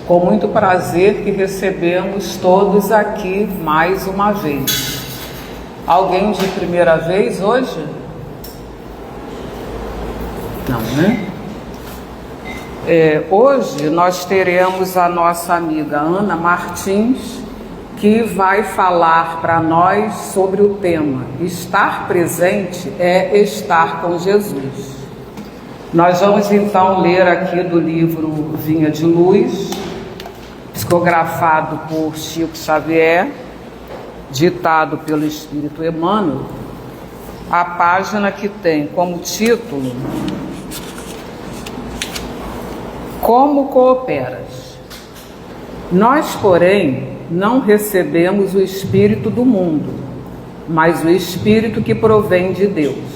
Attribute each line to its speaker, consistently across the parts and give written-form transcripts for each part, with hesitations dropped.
Speaker 1: Com muito prazer que recebemos todos aqui mais uma vez. Alguém de primeira vez hoje? Não, né? Hoje nós teremos a nossa amiga Ana Martins, que vai falar para nós sobre o tema Estar presente é estar com Jesus. Nós vamos então ler aqui do livro Vinha de Luz, psicografado por Chico Xavier, ditado pelo Espírito Emmanuel, a página que tem como título Como cooperas? Nós, porém, não recebemos o Espírito do mundo, mas o Espírito que provém de Deus.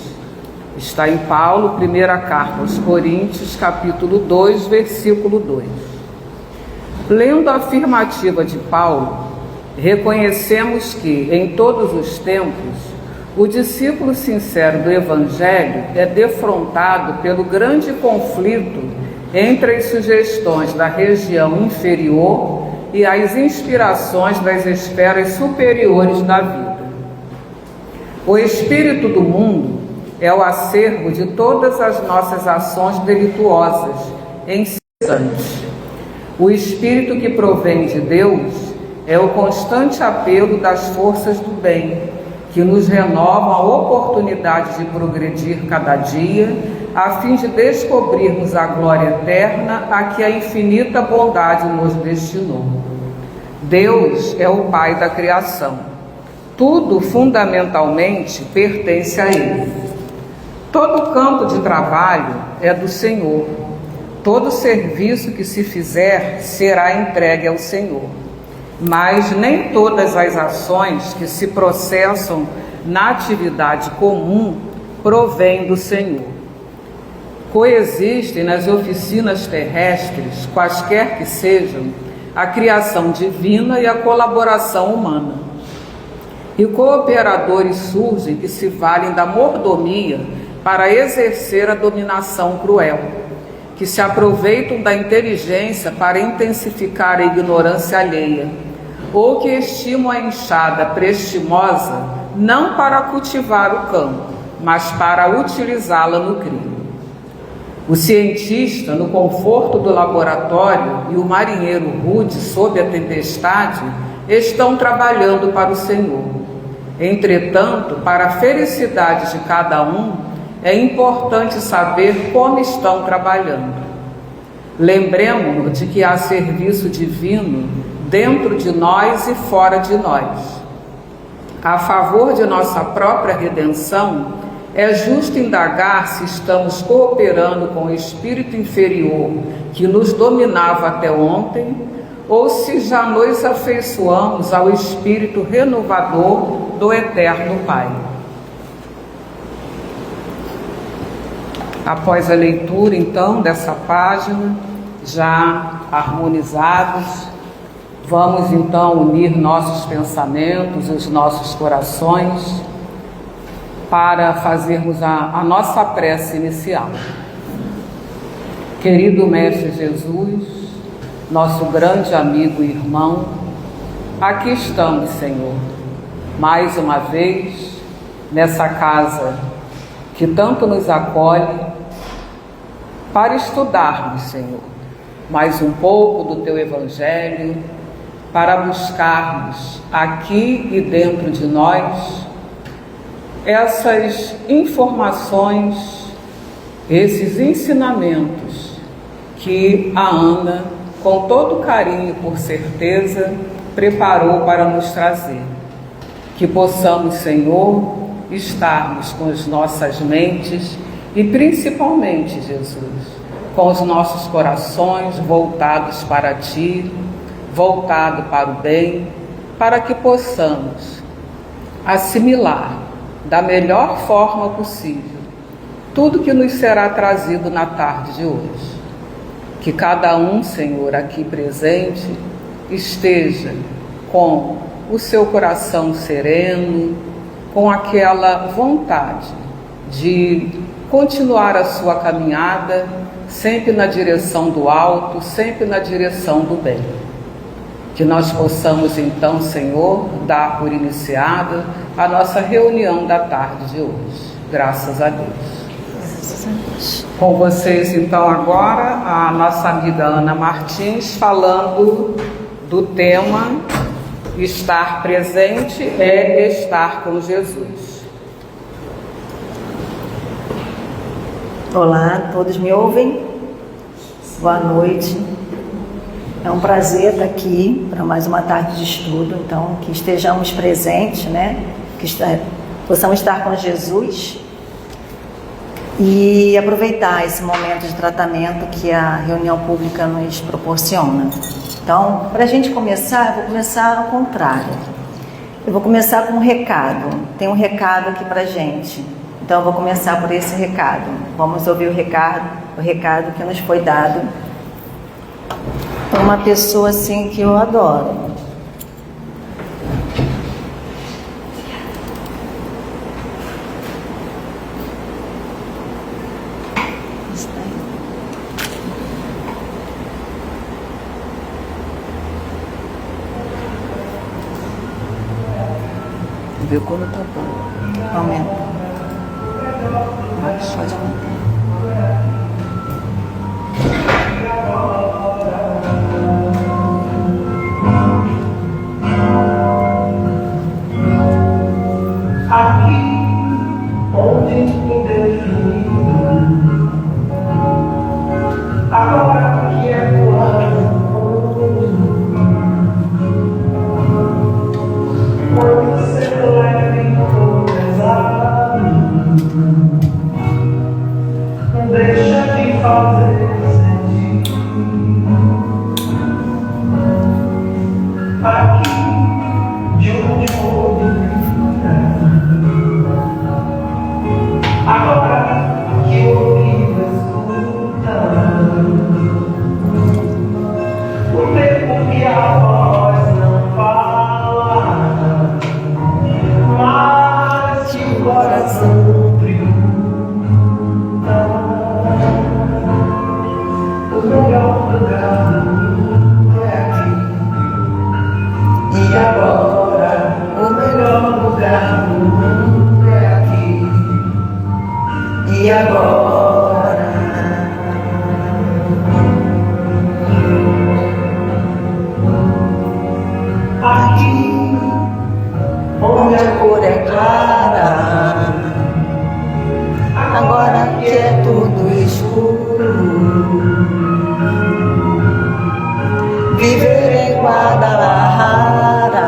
Speaker 1: Está em Paulo, primeira carta aos Coríntios, capítulo 2, versículo 2. Lendo a afirmativa de Paulo, reconhecemos que, em todos os tempos, o discípulo sincero do Evangelho é defrontado pelo grande conflito entre as sugestões da região inferior e as inspirações das esferas superiores da vida. O espírito do mundo é o acervo de todas as nossas ações delituosas, incessantes. O espírito que provém de Deus é o constante apelo das forças do bem, que nos renovam a oportunidade de progredir cada dia, a fim de descobrirmos a glória eterna a que a infinita bondade nos destinou. Deus é o Pai da criação. Tudo fundamentalmente pertence a Ele. Todo campo de trabalho é do Senhor. Todo serviço que se fizer será entregue ao Senhor. Mas nem todas as ações que se processam na atividade comum provêm do Senhor. Coexistem nas oficinas terrestres, quaisquer que sejam, a criação divina e a colaboração humana. E cooperadores surgem que se valem da mordomia para exercer a dominação cruel, que se aproveitam da inteligência para intensificar a ignorância alheia, ou que estimam a enxada prestimosa não para cultivar o campo, mas para utilizá-la no crime. O cientista, no conforto do laboratório, e o marinheiro rude sob a tempestade, estão trabalhando para o Senhor. Entretanto, para a felicidade de cada um, é importante saber como estão trabalhando. Lembremos-nos de que há serviço divino dentro de nós e fora de nós. A favor de nossa própria redenção, é justo indagar se estamos cooperando com o espírito inferior que nos dominava até ontem, ou se já nos afeiçoamos ao espírito renovador do Eterno Pai. Após a leitura, então, dessa página, já harmonizados, vamos, então, unir nossos pensamentos e os nossos corações para fazermos a nossa prece inicial. Querido Mestre Jesus, nosso grande amigo e irmão, aqui estamos, Senhor, mais uma vez, nessa casa que tanto nos acolhe, para estudarmos, Senhor, mais um pouco do Teu Evangelho, para buscarmos aqui e dentro de nós essas informações, esses ensinamentos que a Ana, com todo carinho, por certeza, preparou para nos trazer. Que possamos, Senhor, estarmos com as nossas mentes e principalmente, Jesus, com os nossos corações voltados para Ti, voltado para o bem, para que possamos assimilar da melhor forma possível tudo que nos será trazido na tarde de hoje. Que cada um, Senhor, aqui presente, esteja com o seu coração sereno, com aquela vontade de continuar a sua caminhada sempre na direção do alto, sempre na direção do bem. Que nós possamos então, Senhor, dar por iniciada a nossa reunião da tarde de hoje. Graças a Deus. Com vocês então agora a nossa amiga Ana Martins falando do tema estar presente é estar com Jesus.
Speaker 2: Olá, todos me ouvem? Boa noite. É um prazer estar aqui para mais uma tarde de estudo, então que estejamos presentes, né? Possamos estar com Jesus e aproveitar esse momento de tratamento que a reunião pública nos proporciona. Então, para a gente começar, eu vou começar ao contrário. Eu vou começar com um recado. Tem um recado aqui para a gente. Então, eu vou começar por esse recado. Vamos ouvir o recado que nos foi dado por uma pessoa assim que eu adoro.
Speaker 1: Viu como tá bom?
Speaker 2: Aumenta. Pode aumentar.
Speaker 3: Agora que é plano, quando você leve pesado, não deixa de fazer sentir. Aqui de onde for agora que eu vivo escutando o tempo que a voz não fala, mas que o coração triunfa. O melhor lugar é aqui e agora. O melhor lugar do mundo é aqui e agora. Aqui, onde a cor é clara, agora que é tudo escuro, viver em Guadalajara,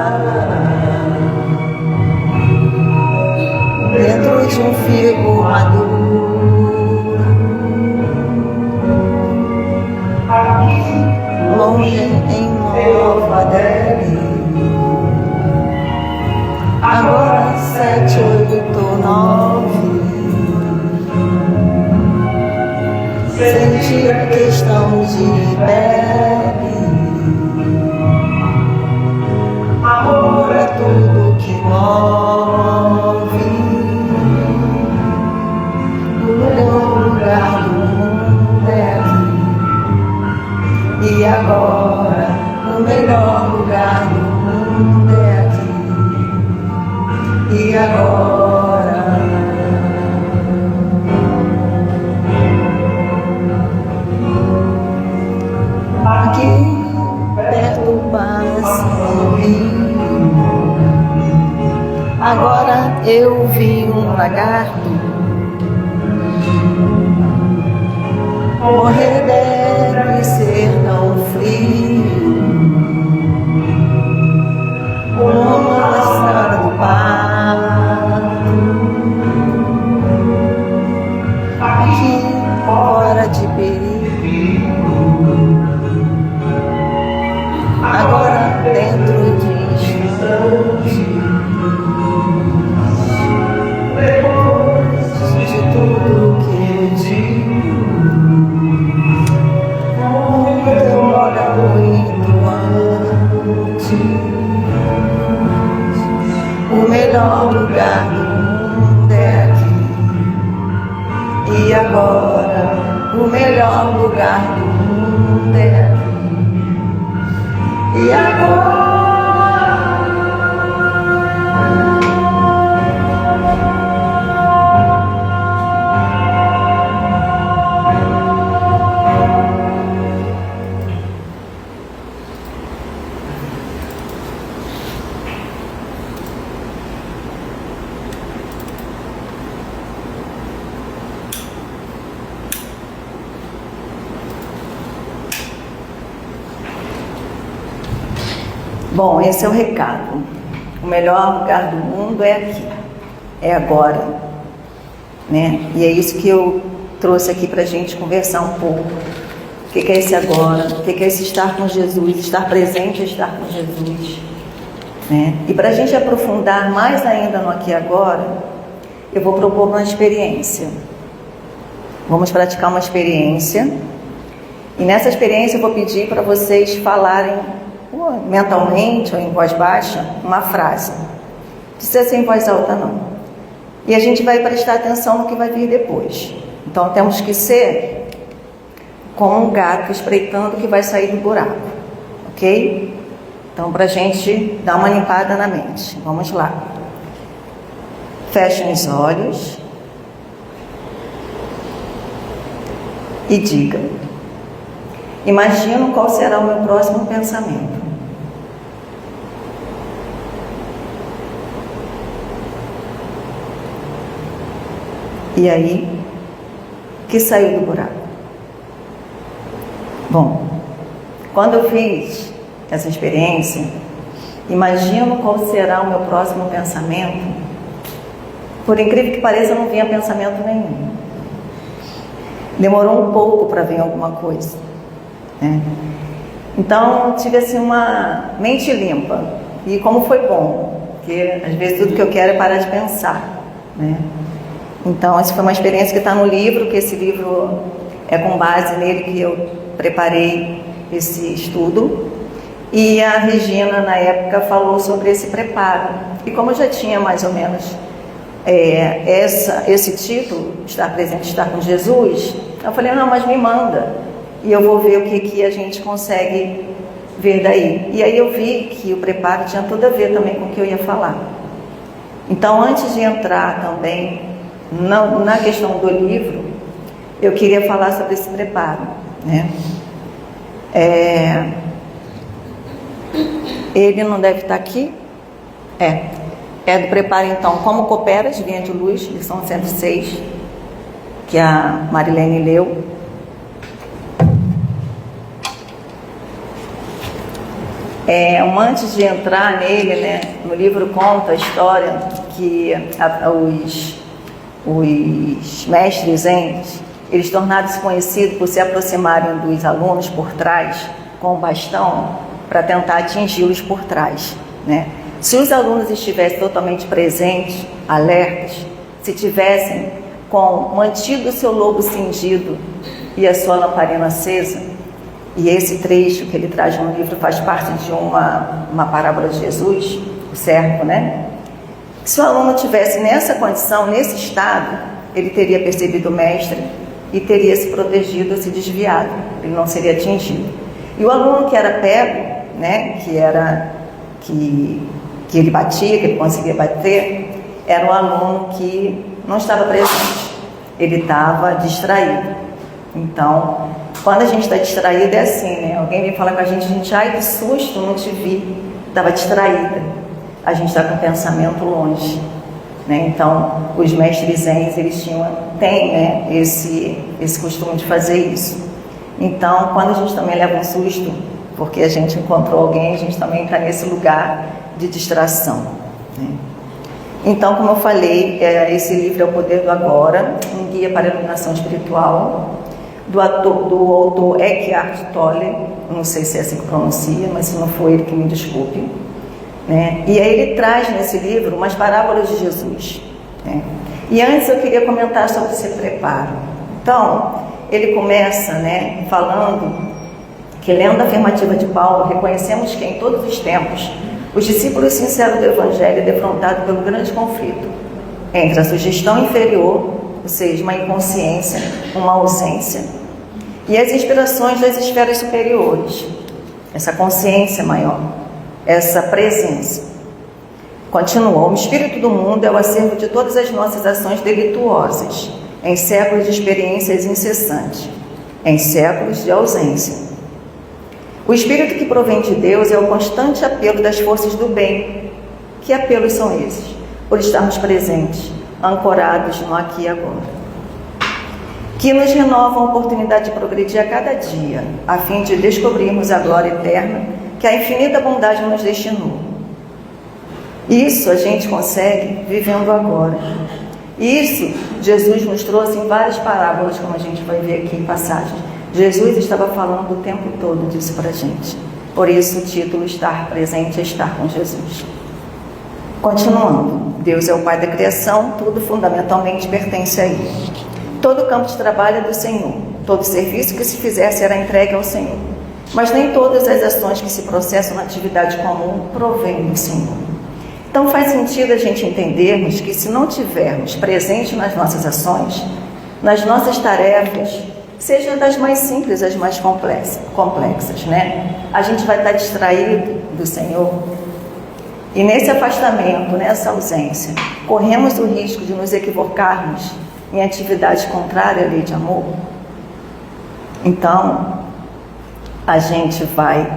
Speaker 3: dentro de um figo maduro, aqui, longe em Nova Delhi. Agora 7, 8, 9. Sentir a questão de pele. Amor é tudo que move. O melhor lugar do mundo é aqui e agora. O melhor lugar do mundo é aqui e agora. Aqui perto passa um rio. Agora eu vi um lagarto. Morrer deve ser tão frio como a estrada do pato. Aqui fora de perigo, agora dentro de instante. Depois de tudo que eu digo, demora muito antes. O melhor lugar do mundo é aqui e agora. O melhor
Speaker 2: lugar do mundo é aqui. E agora? Bom, esse é o recado. O melhor lugar do mundo é aqui, é agora, né? E é isso que eu trouxe aqui para a gente conversar um pouco. O que é esse agora? O que é esse estar com Jesus? Estar presente é estar com Jesus, né? E para a gente aprofundar mais ainda no aqui e agora, eu vou propor uma experiência. Vamos praticar uma experiência. E nessa experiência eu vou pedir para vocês falarem mentalmente ou em voz baixa uma frase. Não precisa ser em voz alta não. E a gente vai prestar atenção no que vai vir depois. Então temos que ser como um gato espreitando o que vai sair do buraco, ok? Então para a gente dar uma limpada na mente, vamos lá. Fechem os olhos e diga: imagino qual será o meu próximo pensamento. E aí, que saiu do buraco? Bom, quando eu fiz essa experiência, imagino qual será o meu próximo pensamento. Por incrível que pareça, não vinha pensamento nenhum. Demorou um pouco para vir alguma coisa, né? Então, tive assim uma mente limpa. E como foi bom, porque às vezes tudo que eu quero é parar de pensar, né? Então, essa foi uma experiência que está no livro, que esse livro é com base nele que eu preparei esse estudo. E a Regina, na época, falou sobre esse preparo. E como eu já tinha mais ou menos esse título, Estar Presente, Estar com Jesus, eu falei, não, mas me manda. E eu vou ver o que a gente consegue ver daí. E aí eu vi que o preparo tinha tudo a ver também com o que eu ia falar. Então, antes de entrar também na questão do livro, eu queria falar sobre esse preparo, né? Ele não deve estar aqui? É do preparo, então, Como Cooperas, Vinha de Luz, lição 106, que a Marilene leu. Antes de entrar nele, né, no livro conta a história que os mestres zen, eles tornaram-se conhecidos por se aproximarem dos alunos por trás, com o bastão, para tentar atingi-los por trás, né? Se os alunos estivessem totalmente presentes, alertas, se tivessem mantido o seu lobo cingido e a sua lamparina acesa, e esse trecho que ele traz no livro faz parte de uma parábola de Jesus, o servo, né? Se o aluno tivesse nessa condição, nesse estado, ele teria percebido o mestre e teria se protegido, se desviado, ele não seria atingido. E o aluno que era pego, né, que ele batia, que ele conseguia bater, era um aluno que não estava presente, ele estava distraído. Então, quando a gente está distraído é assim, né? Alguém vem falar com a gente, ai, que susto, não te vi, estava distraída. A gente está com o pensamento longe, né? Então, os mestres zen, eles têm, né, esse costume de fazer isso. Então, quando a gente também leva um susto, porque a gente encontrou alguém, a gente também está nesse lugar de distração, né? Então, como eu falei, esse livro é O Poder do Agora, um guia para a iluminação espiritual, do autor Eckhart Tolle, não sei se é assim que pronuncia, mas se não for ele, que me desculpe, né? E aí ele traz nesse livro umas parábolas de Jesus, né? E antes eu queria comentar sobre esse preparo. Então, ele começa, né, falando que, lendo a afirmativa de Paulo, reconhecemos que em todos os tempos os discípulos sinceros do Evangelho defrontados pelo grande conflito entre a sugestão inferior, ou seja, uma inconsciência, uma ausência, e as inspirações das esferas superiores, essa consciência maior, essa presença. Continuou: o espírito do mundo é o acervo de todas as nossas ações delituosas, em séculos de experiências incessantes, em séculos de ausência. O espírito que provém de Deus é o constante apelo das forças do bem. Que apelos são esses? Por estarmos presentes, ancorados no aqui e agora, que nos renovam a oportunidade de progredir a cada dia, a fim de descobrirmos a glória eterna que a infinita bondade nos destinou. Isso a gente consegue vivendo agora. Isso Jesus nos trouxe em várias parábolas, como a gente vai ver aqui em passagens. Jesus estava falando o tempo todo disso para a gente. Por isso o título Estar Presente é Estar com Jesus. Continuando, Deus é o Pai da criação, tudo fundamentalmente pertence a Ele. Todo campo de trabalho é do Senhor, todo serviço que se fizer será entregue ao Senhor. Mas nem todas as ações que se processam na atividade comum provêm do Senhor. Então faz sentido a gente entendermos que se não tivermos presente nas nossas ações, nas nossas tarefas, seja das mais simples às mais complexas, né? A gente vai estar distraído do Senhor. E nesse afastamento, nessa ausência, corremos o risco de nos equivocarmos em atividade contrária à lei de amor. Então, a gente vai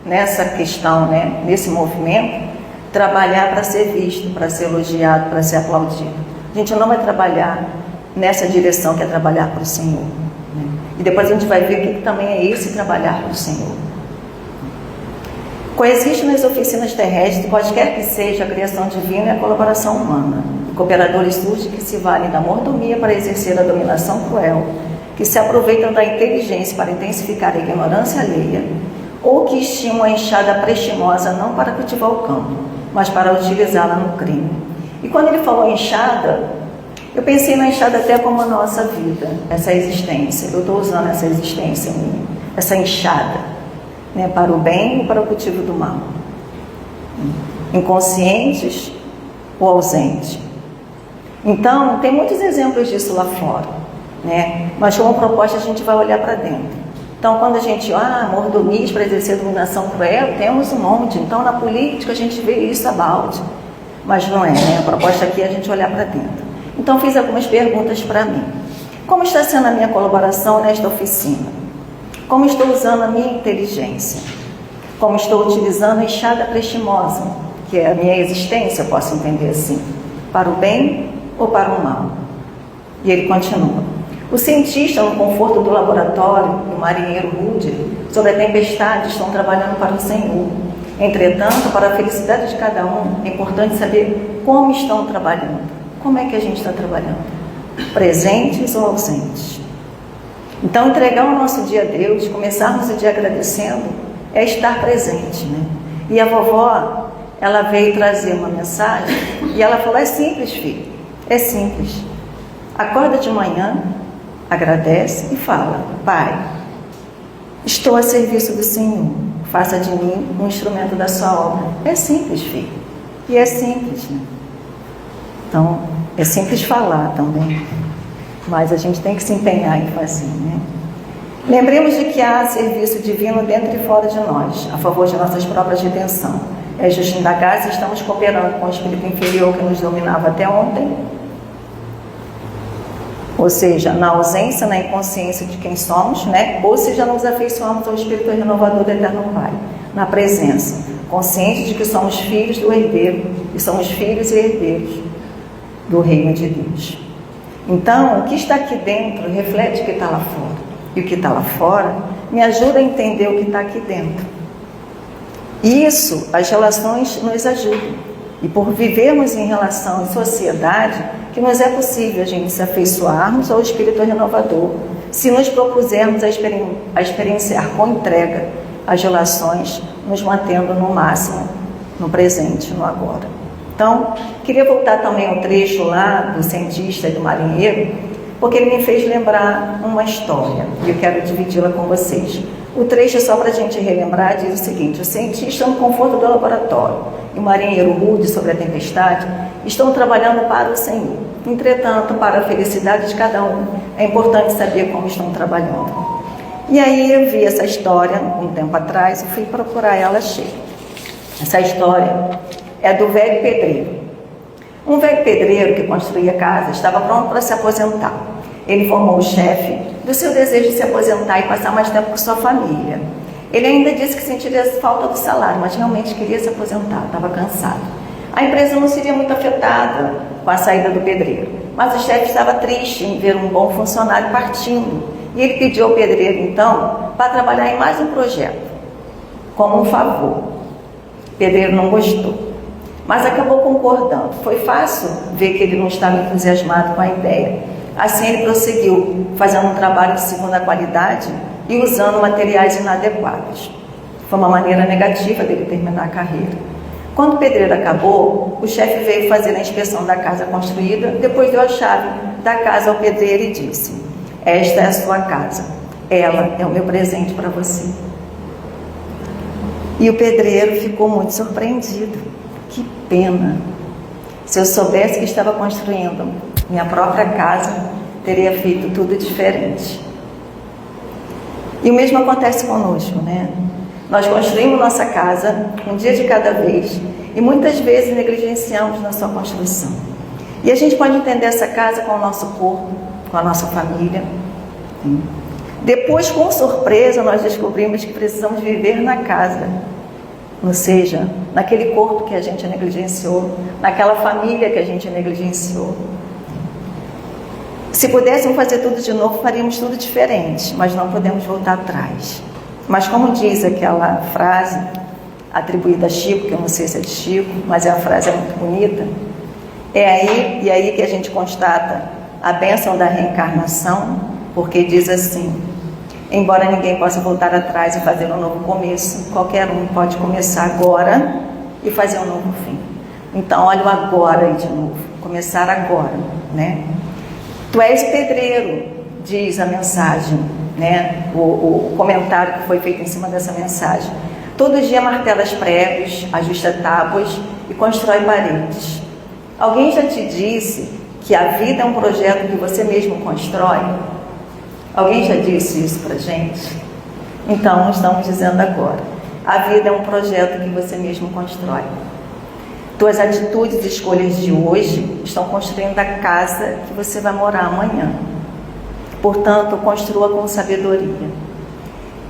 Speaker 2: nessa questão, né, nesse movimento, trabalhar para ser visto, para ser elogiado, para ser aplaudido. A gente não vai trabalhar nessa direção que é trabalhar para o Senhor, né? E depois a gente vai ver o que também é esse trabalhar para o Senhor. Coexiste nas oficinas terrestres, quaisquer que seja a criação divina e a colaboração humana. Cooperadores surgem que se valem da mordomia para exercer a dominação cruel, que se aproveitam da inteligência para intensificar a ignorância alheia, ou que estimam a enxada prestimosa não para cultivar o campo, mas para utilizá-la no crime. E quando ele falou enxada, eu pensei na enxada até como a nossa vida, essa existência. Eu estou usando essa existência minha, essa enxada, né, para o bem ou para o cultivo do mal. Inconscientes ou ausentes. Então, tem muitos exemplos disso lá fora, né? Mas como proposta a gente vai olhar para dentro. Então, quando a gente, mordomias para exercer dominação cruel, temos um monte. Então, na política a gente vê isso a balde. Mas não é, né? A proposta aqui é a gente olhar para dentro. Então, fiz algumas perguntas para mim. Como está sendo a minha colaboração nesta oficina? Como estou usando a minha inteligência? Como estou utilizando a enxada prestimosa, que é a minha existência, eu posso entender assim, para o bem ou para o mal? E ele continua: o cientista no conforto do laboratório e o marinheiro rude sobre a tempestade estão trabalhando para o Senhor. Entretanto, para a felicidade de cada um, é importante saber como estão trabalhando. Como é que a gente está trabalhando? Presentes ou ausentes? Então, entregar o nosso dia a Deus, começarmos o dia agradecendo, é estar presente, né? E a vovó, ela veio trazer uma mensagem e ela falou: é simples, filho, é simples. Acorda de manhã, agradece e fala: Pai, estou a serviço do Senhor, faça de mim um instrumento da sua obra. É simples, filho, e é simples, né? Então, é simples falar também, mas a gente tem que se empenhar em fazer, né? Lembremos de que há serviço divino dentro e fora de nós, a favor de nossas próprias redenção. É justo indagar se estamos cooperando com o espírito inferior que nos dominava até ontem, ou seja, na ausência, na inconsciência de quem somos, né? Ou se já nos afeiçoamos ao espírito renovador do Eterno Pai, na presença, conscientes de que somos filhos do herdeiro, e somos filhos e herdeiros do reino de Deus. Então, o que está aqui dentro reflete o que está lá fora. E o que está lá fora me ajuda a entender o que está aqui dentro. Isso, as relações nos ajudam. E por vivermos em relação em sociedade, que nos é possível a gente se afeiçoarmos ao Espírito Renovador, se nos propusermos a experienciar com entrega as relações, nos mantendo no máximo, no presente, no agora. Então, queria voltar também ao trecho lá do cientista e do marinheiro, porque ele me fez lembrar uma história e eu quero dividi-la com vocês. O trecho, só para a gente relembrar, diz o seguinte: o cientista no conforto do laboratório e o marinheiro rude sobre a tempestade estão trabalhando para o Senhor. Entretanto, para a felicidade de cada um, é importante saber como estão trabalhando. E aí eu vi essa história um tempo atrás e fui procurar ela, achei. Essa história é do velho pedreiro. Um velho pedreiro que construía casa estava pronto para se aposentar. Ele informou o chefe do seu desejo de se aposentar e passar mais tempo com sua família. Ele ainda disse que sentiria falta do salário, mas realmente queria se aposentar, estava cansado. A empresa não seria muito afetada com a saída do pedreiro, mas o chefe estava triste em ver um bom funcionário partindo. E ele pediu ao pedreiro, então, para trabalhar em mais um projeto, como um favor. O pedreiro não gostou, mas acabou concordando. Foi fácil ver que ele não estava entusiasmado com a ideia. Assim ele prosseguiu, fazendo um trabalho de segunda qualidade e usando materiais inadequados. Foi uma maneira negativa dele terminar a carreira. Quando o pedreiro acabou, o chefe veio fazer a inspeção da casa construída, depois deu a chave da casa ao pedreiro e disse: esta é a sua casa, ela é o meu presente para você. E o pedreiro ficou muito surpreendido. Que pena! Se eu soubesse que estava construindo minha própria casa, teria feito tudo diferente. E o mesmo acontece conosco, né? Nós construímos nossa casa um dia de cada vez e muitas vezes negligenciamos na sua construção. E a gente pode entender essa casa com o nosso corpo, com a nossa família. Depois, com surpresa, nós descobrimos que precisamos viver na casa, ou seja, naquele corpo que a gente negligenciou, naquela família que a gente negligenciou. Se pudéssemos fazer tudo de novo, faríamos tudo diferente, mas não podemos voltar atrás. Mas como diz aquela frase atribuída a Chico, que eu não sei se é de Chico, mas a frase é muito bonita, é aí que a gente constata a bênção da reencarnação, porque diz assim: embora ninguém possa voltar atrás e fazer um novo começo, qualquer um pode começar agora e fazer um novo fim. Então, olha o agora aí de novo, começar agora, né? Tu és pedreiro, diz a mensagem, né? O comentário que foi feito em cima dessa mensagem. Todo dia martela os pregos, ajusta tábuas e constrói paredes. Alguém já te disse que a vida é um projeto que você mesmo constrói? Alguém já disse isso pra gente? Então, estamos dizendo agora. A vida é um projeto que você mesmo constrói. Tuas atitudes e escolhas de hoje estão construindo a casa que você vai morar amanhã. Portanto, construa com sabedoria.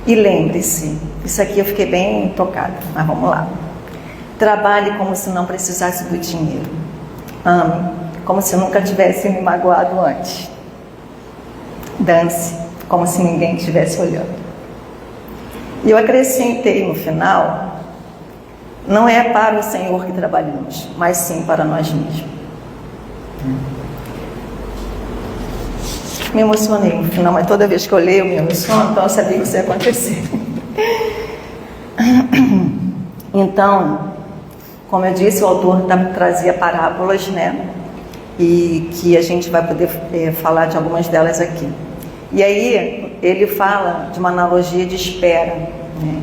Speaker 2: E lembre-se, isso aqui eu fiquei bem tocada, mas vamos lá. Trabalhe como se não precisasse do dinheiro. Ame como se nunca tivesse me magoado antes. Dance como se ninguém estivesse olhando. E eu acrescentei no final: não é para o Senhor que trabalhamos, mas sim para nós mesmos. Me emocionei no final, mas toda vez que eu leio eu me emociono, então eu sabia que isso ia acontecer. Então, como eu disse, o autor trazia parábolas, né? E que a gente vai poder falar de algumas delas aqui. E aí ele fala de uma analogia de espera, né?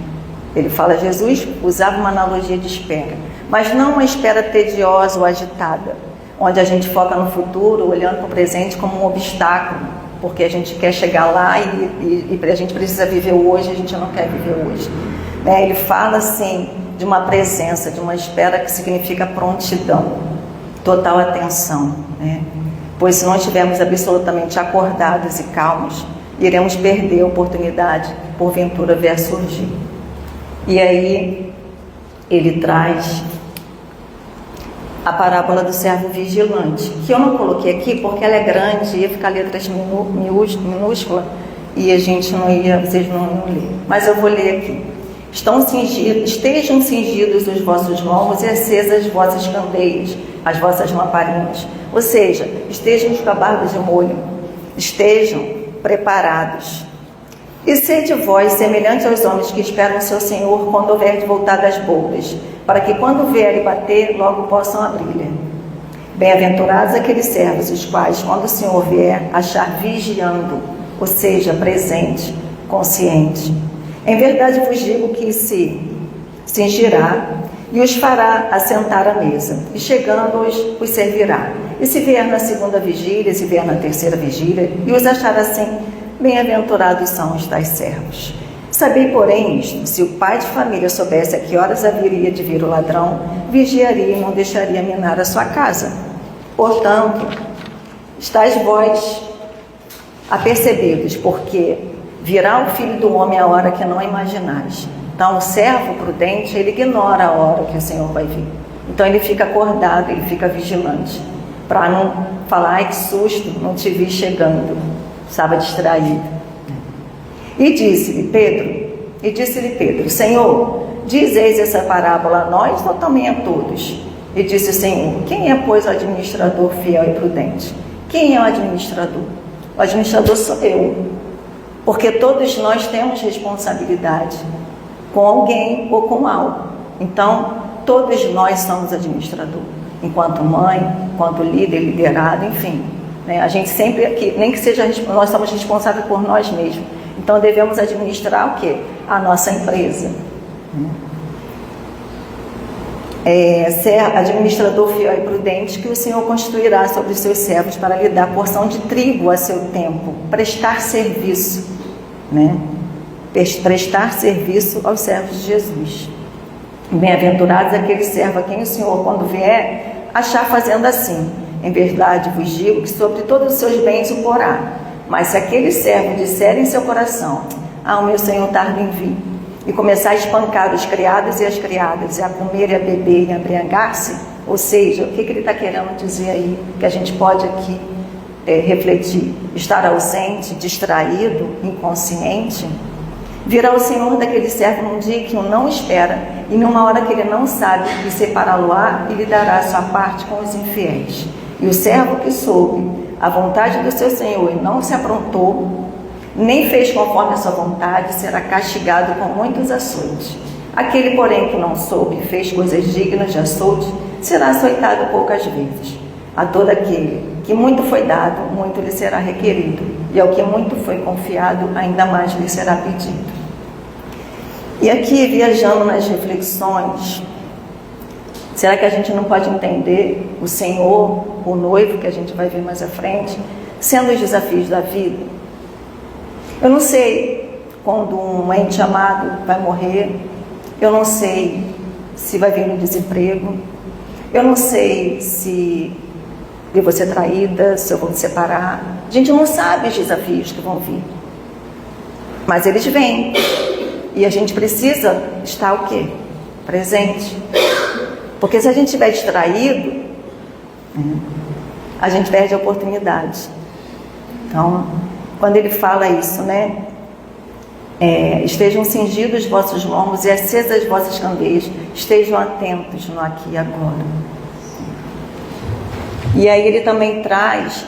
Speaker 2: Ele fala, Jesus usava uma analogia de espera, mas não uma espera tediosa ou agitada, onde a gente foca no futuro, olhando para o presente como um obstáculo, porque a gente quer chegar lá e a gente precisa viver hoje, a gente não quer viver hoje. Né? Ele fala assim de uma presença, de uma espera que significa prontidão, total atenção, né? Pois se não estivermos absolutamente acordados e calmos, iremos perder a oportunidade que porventura vier surgir. E aí ele traz a parábola do servo vigilante, que eu não coloquei aqui porque ela é grande, ia ficar letras minúsculas e a gente não ia, vocês não iam ler. Mas eu vou ler aqui. Estejam cingidos os vossos lombos e acesas as vossas candeias, as vossas lamparinas. Ou seja, estejam com a barba de molho, estejam preparados. E sede vós semelhantes aos homens que esperam o seu Senhor quando houver de voltar das bodas, para que quando vier e bater, logo possam abrir-lhe. Bem-aventurados aqueles servos, os quais, quando o Senhor vier, achar vigiando, ou seja, presente, consciente. Em verdade vos digo que se cingirá e os fará assentar à mesa, e chegando-os, os servirá. E se vier na segunda vigília, se vier na terceira vigília, e os achar assim, bem-aventurados são os tais servos. Sabei, porém, isto: se o pai de família soubesse a que horas haveria de vir o ladrão, vigiaria e não deixaria minar a sua casa. Portanto, estáis vós apercebidos, porque virá o Filho do Homem a hora que não imaginais. Então, o servo prudente, ele ignora a hora que o Senhor vai vir. Então, ele fica acordado, ele fica vigilante, para não falar: ai, que susto, não te vi chegando, estava distraído. E disse-lhe Pedro, Senhor, dizeis essa parábola a nós ou também a todos? E disse o Senhor: quem é, pois, o administrador fiel e prudente? Quem é o administrador? O administrador sou eu, porque todos nós temos responsabilidade com alguém ou com algo. Então, todos nós somos administrador, enquanto mãe, enquanto líder, liderado, enfim. Né? A gente sempre aqui, nem que seja, nós somos responsáveis por nós mesmos. Então, devemos administrar o quê? A nossa empresa. Ser administrador fiel e prudente, que o Senhor constituirá sobre os seus servos para lhe dar porção de trigo a seu tempo, prestar serviço, né? Prestar serviço aos servos de Jesus. Bem-aventurados aqueles servos a quem o Senhor, quando vier, achar fazendo assim. Em verdade vos digo que sobre todos os seus bens o porá. Mas se aquele servo disser em seu coração: o meu Senhor tarda em vir, e começar a espancar os criados e as criadas, e a comer e a beber e a embriagar-se, ou seja, o que ele está querendo dizer aí, que a gente pode aqui refletir? Estar ausente, distraído, inconsciente. Virá o Senhor daquele servo num dia que o não espera, e numa hora que ele não sabe, e separá-lo-á e lhe dará a sua parte com os infiéis. E o servo que soube a vontade do seu Senhor e não se aprontou, nem fez conforme a sua vontade, será castigado com muitos açoites. Aquele, porém, que não soube e fez coisas dignas de açoite, será açoitado poucas vezes. A todo aquele que muito foi dado, muito lhe será requerido, e ao que muito foi confiado, ainda mais lhe será pedido. E aqui, viajando nas reflexões, será que a gente não pode entender o Senhor, o noivo, que a gente vai ver mais à frente, sendo os desafios da vida? Eu não sei quando um ente amado vai morrer, eu não sei se vai vir no desemprego, eu não sei se eu vou ser traída, se eu vou me separar. A gente não sabe os desafios que vão vir, mas eles vêm, e a gente precisa estar o quê? Presente. Porque se a gente estiver distraído, a gente perde a oportunidade. Então, quando ele fala isso, né? Estejam cingidos os vossos lombos e acesas as vossas candeias, estejam atentos no aqui e agora. E aí ele também traz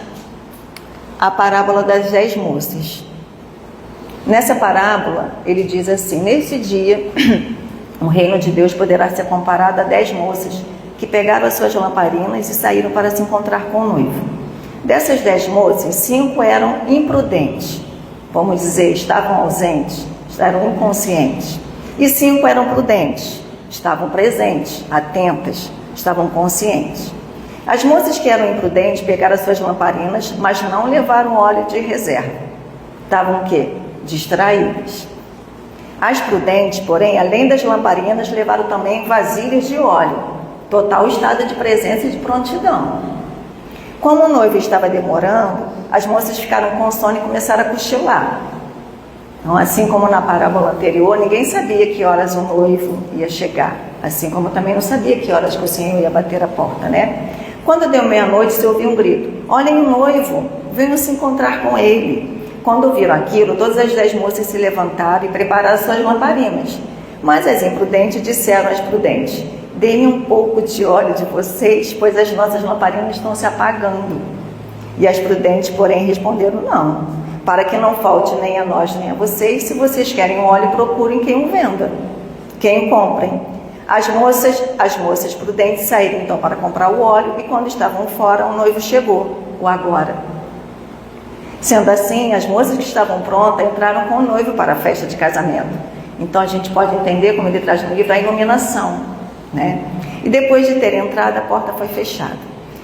Speaker 2: a parábola das 10 moças. Nessa parábola, ele diz assim: nesse dia, o reino de Deus poderá ser comparado a 10 moças que pegaram as suas lamparinas e saíram para se encontrar com o noivo. Dessas 10 moças, 5 eram imprudentes, vamos dizer, estavam ausentes, eram inconscientes. E 5 eram prudentes, estavam presentes, atentas, estavam conscientes. As moças que eram imprudentes pegaram as suas lamparinas, mas não levaram óleo de reserva. Estavam o quê? Distraídas. As prudentes, porém, além das lamparinas, levaram também vasilhas de óleo, total estado de presença e de prontidão. Como o noivo estava demorando, as moças ficaram com sono e começaram a cochilar. Então, assim como na parábola anterior, ninguém sabia que horas o noivo ia chegar, assim como também não sabia que horas que o Senhor ia bater a porta, né? Quando deu meia-noite, se ouviu um grito: olhem o noivo, venham se encontrar com ele. Quando ouviram aquilo, todas as 10 moças se levantaram e prepararam suas lamparinas. Mas as imprudentes disseram às prudentes: deem um pouco de óleo de vocês, pois as nossas lamparinas estão se apagando. E as prudentes, porém, responderam: não, para que não falte nem a nós nem a vocês. Se vocês querem um óleo, procurem quem o venda, quem o comprem. As moças prudentes saíram então para comprar o óleo, e quando estavam fora, o noivo chegou, o agora. Sendo assim, as moças que estavam prontas entraram com o noivo para a festa de casamento. Então a gente pode entender, como ele traz no livro, a iluminação, né? E depois de ter entrado, a porta foi fechada.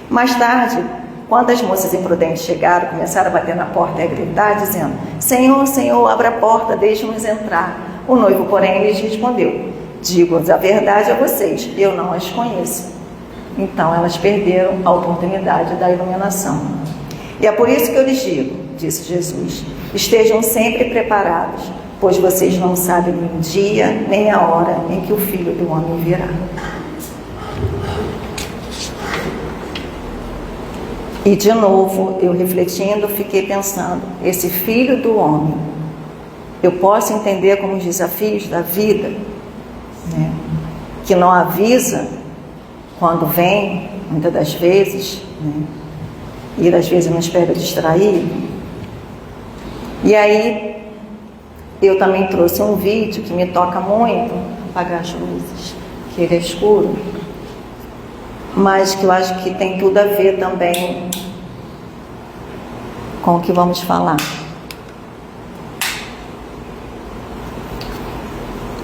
Speaker 2: Mais tarde, quando as moças imprudentes chegaram, começaram a bater na porta e a gritar, dizendo: Senhor, Senhor, abra a porta, deixe-nos entrar. O noivo, porém, lhes respondeu: digo-vos a verdade a vocês, eu não as conheço. Então elas perderam a oportunidade da iluminação. E é por isso que eu lhes digo, disse Jesus, estejam sempre preparados, pois vocês não sabem nem o dia, nem a hora em que o Filho do Homem virá. E de novo, eu refletindo, fiquei pensando, esse Filho do Homem, eu posso entender como os desafios da vida, né, que não avisa quando vem, muitas das vezes, né, e às vezes não espera distrair. E aí, eu também trouxe um vídeo que me toca muito, apagar as luzes, que ele é escuro, mas que eu acho que tem tudo a ver também com o que vamos falar.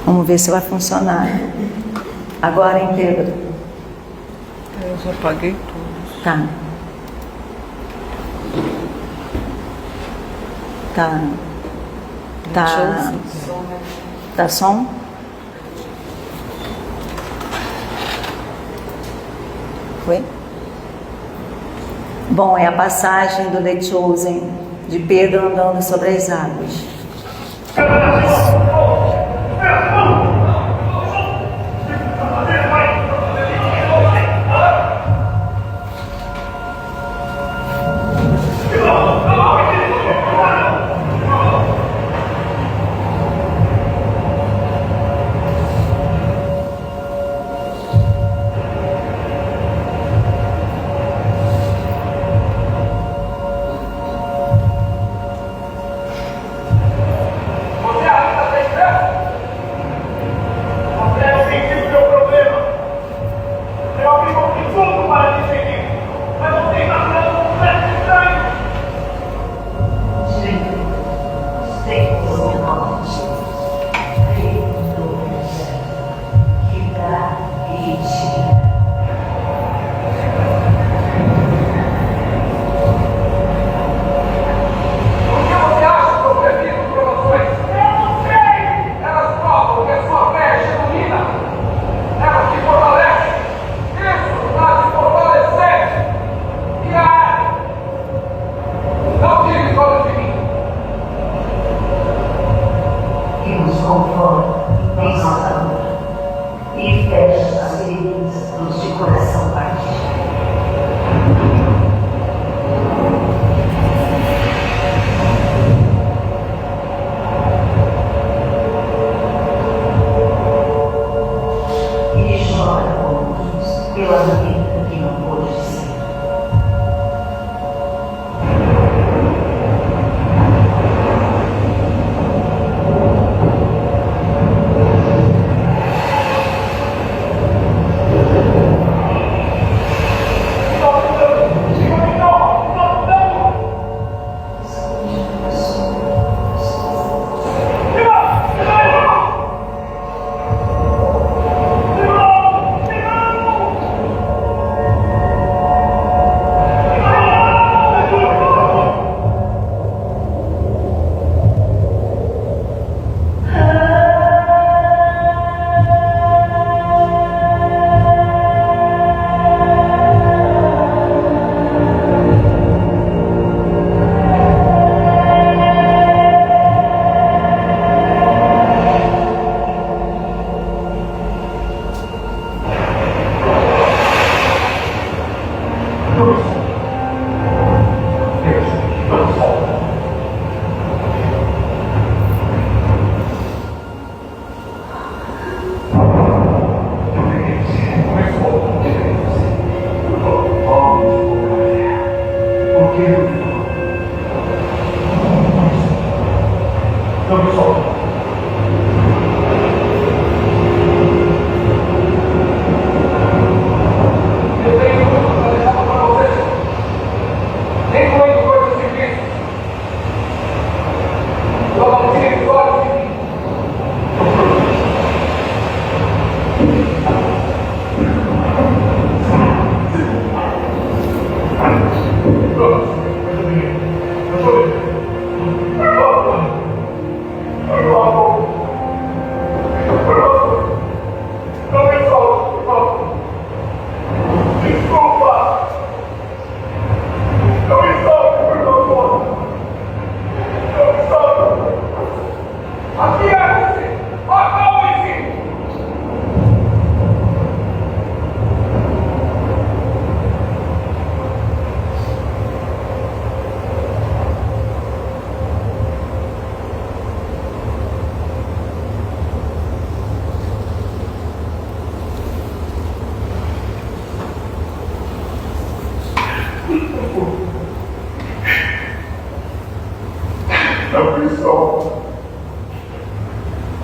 Speaker 2: Vamos ver se vai funcionar. Agora, hein, Pedro?
Speaker 1: Eu já apaguei tudo.
Speaker 2: Tá. Tá som? Foi? Bom, é a passagem do The Chosen, de Pedro andando sobre as águas.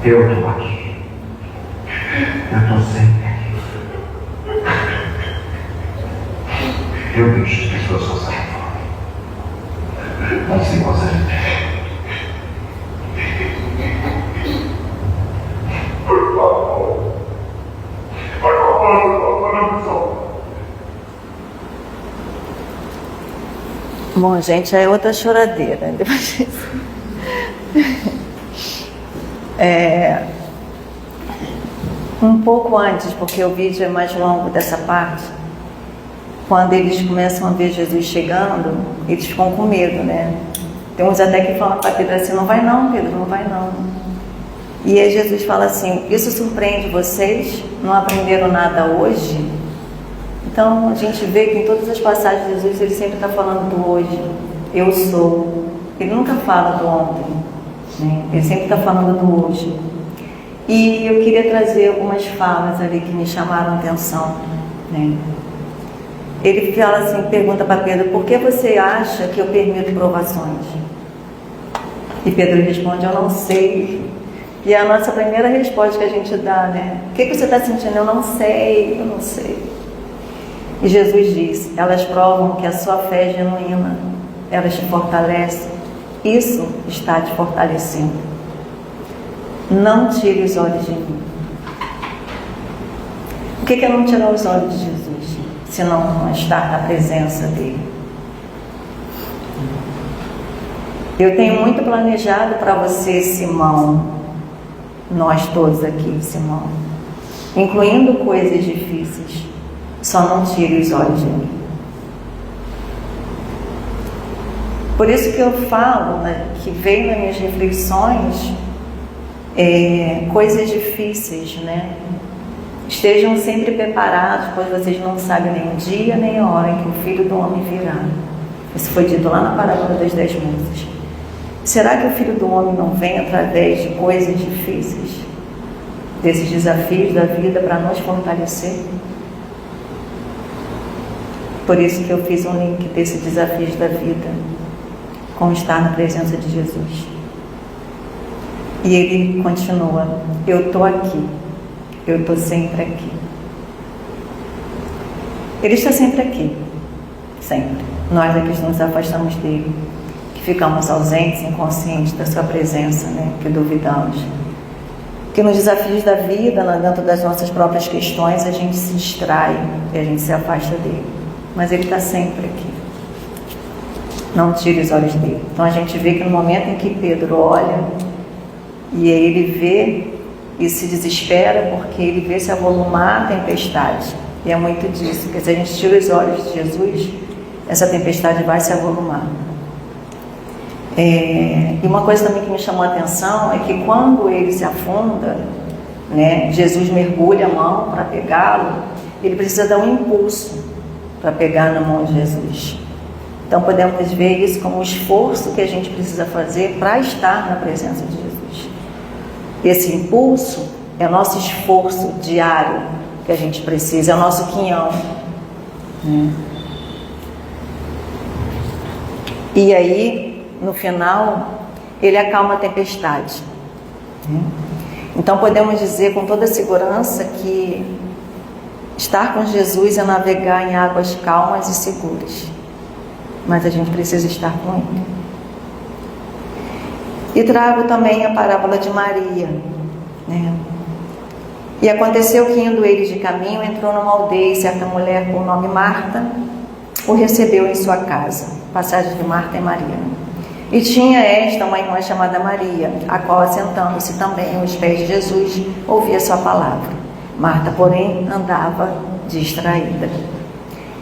Speaker 3: Eu estou aqui. Eu estou sempre aqui. Eu deixo as pessoas sozinhas fora. Não sei qual seja. Por favor. Por favor, não me solta.
Speaker 2: Bom, gente, aí é outra choradeira. Um pouco antes, porque o vídeo é mais longo dessa parte, quando eles começam a ver Jesus chegando, eles ficam com medo, né? Tem uns até que falam para Pedro assim: não vai não, Pedro, não vai não. E aí Jesus fala assim: isso surpreende vocês? Não aprenderam nada hoje? Então a gente vê que em todas as passagens de Jesus ele sempre está falando do hoje. Eu sou. Ele nunca fala do ontem, né? Ele sempre está falando do hoje. E eu queria trazer algumas falas ali que me chamaram a atenção, né? Ele fala assim, pergunta para Pedro: por que você acha que eu permito provações? E Pedro responde: eu não sei. E é a nossa primeira resposta que a gente dá, né? O que você está sentindo? Eu não sei, eu não sei. E Jesus diz: elas provam que a sua fé é genuína, elas te fortalecem, isso está te fortalecendo. Não tire os olhos de mim. O que é não tirar os olhos de Jesus? Se não estar na presença dele. Eu tenho muito planejado para você, Simão, nós todos aqui, Simão, incluindo coisas difíceis. Só não tire os olhos de mim. Por isso que eu falo, né, que veio nas minhas reflexões coisas difíceis, né? Estejam sempre preparados, pois vocês não sabem nem o dia nem a hora em que o Filho do Homem virá. Isso foi dito lá na parábola das 10 moças. Será que o Filho do Homem não vem através de coisas difíceis, desses desafios da vida, para nos fortalecer? Por isso que eu fiz um link desses desafios da vida com estar na presença de Jesus. E ele continua: eu estou aqui, eu estou sempre aqui. Ele está sempre aqui, sempre. Nós é que nos afastamos dele, que ficamos ausentes, inconscientes da sua presença, né? Que duvidamos. Que nos desafios da vida, dentro das nossas próprias questões, a gente se distrai e a gente se afasta dele. Mas ele está sempre aqui. Não tire os olhos dele. Então a gente vê que no momento em que Pedro olha, e aí ele vê e se desespera, porque ele vê se avolumar a tempestade. E é muito disso, porque se a gente tira os olhos de Jesus, essa tempestade vai se avolumar. E uma coisa também que me chamou a atenção é que quando ele se afunda, né, Jesus mergulha a mão para pegá-lo, ele precisa dar um impulso para pegar na mão de Jesus. Então podemos ver isso como um esforço que a gente precisa fazer para estar na presença de Jesus. Esse impulso é o nosso esforço diário que a gente precisa, é o nosso quinhão. E aí, no final, ele acalma a tempestade. Então podemos dizer com toda segurança que estar com Jesus é navegar em águas calmas e seguras. Mas a gente precisa estar com ele. E trago também a parábola de Maria, né? E aconteceu que, indo eles de caminho, entrou numa aldeia, e certa mulher com o nome Marta o recebeu em sua casa. Passagem de Marta e Maria. E tinha esta uma irmã chamada Maria, a qual, assentando-se também aos pés de Jesus, ouvia sua palavra. Marta, porém, andava distraída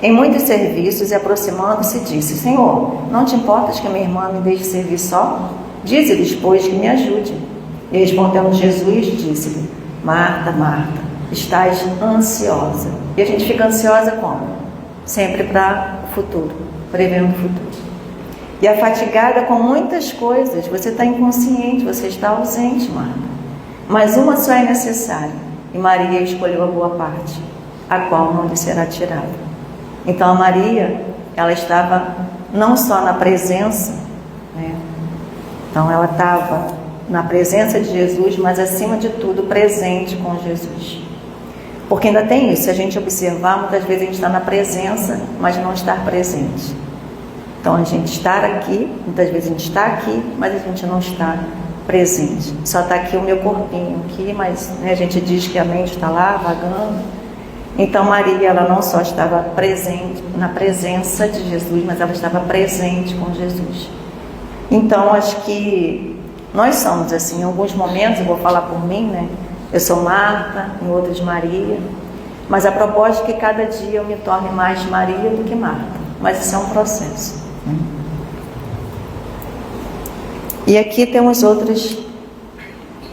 Speaker 2: em muitos serviços, e aproximando-se disse: Senhor, não te importas que minha irmã me deixe servir só? Dize-lhes, pois, que me ajude. E respondendo Jesus, disse-lhe: Marta, Marta, estás ansiosa. E a gente fica ansiosa como? Sempre para o futuro, prevendo o futuro. E afatigada com muitas coisas, você está inconsciente, você está ausente, Marta. Mas uma só é necessária, e Maria escolheu a boa parte, a qual não lhe será tirada. Então a Maria, ela estava não só na presença, né? Então ela estava na presença de Jesus, mas acima de tudo presente com Jesus. Porque ainda tem isso, se a gente observar, muitas vezes a gente está na presença, mas não estar presente. Então a gente estar aqui, muitas vezes a gente está aqui, mas a gente não está presente. Só está aqui o meu corpinho aqui, mas né, a gente diz que a mente está lá vagando. Então Maria, ela não só estava presente na presença de Jesus, mas ela estava presente com Jesus. Então acho que nós somos assim, em alguns momentos, eu vou falar por mim, né? Eu sou Marta, em outros Maria, mas a proposta é que cada dia eu me torne mais Maria do que Marta, mas isso é um processo. E aqui temos outras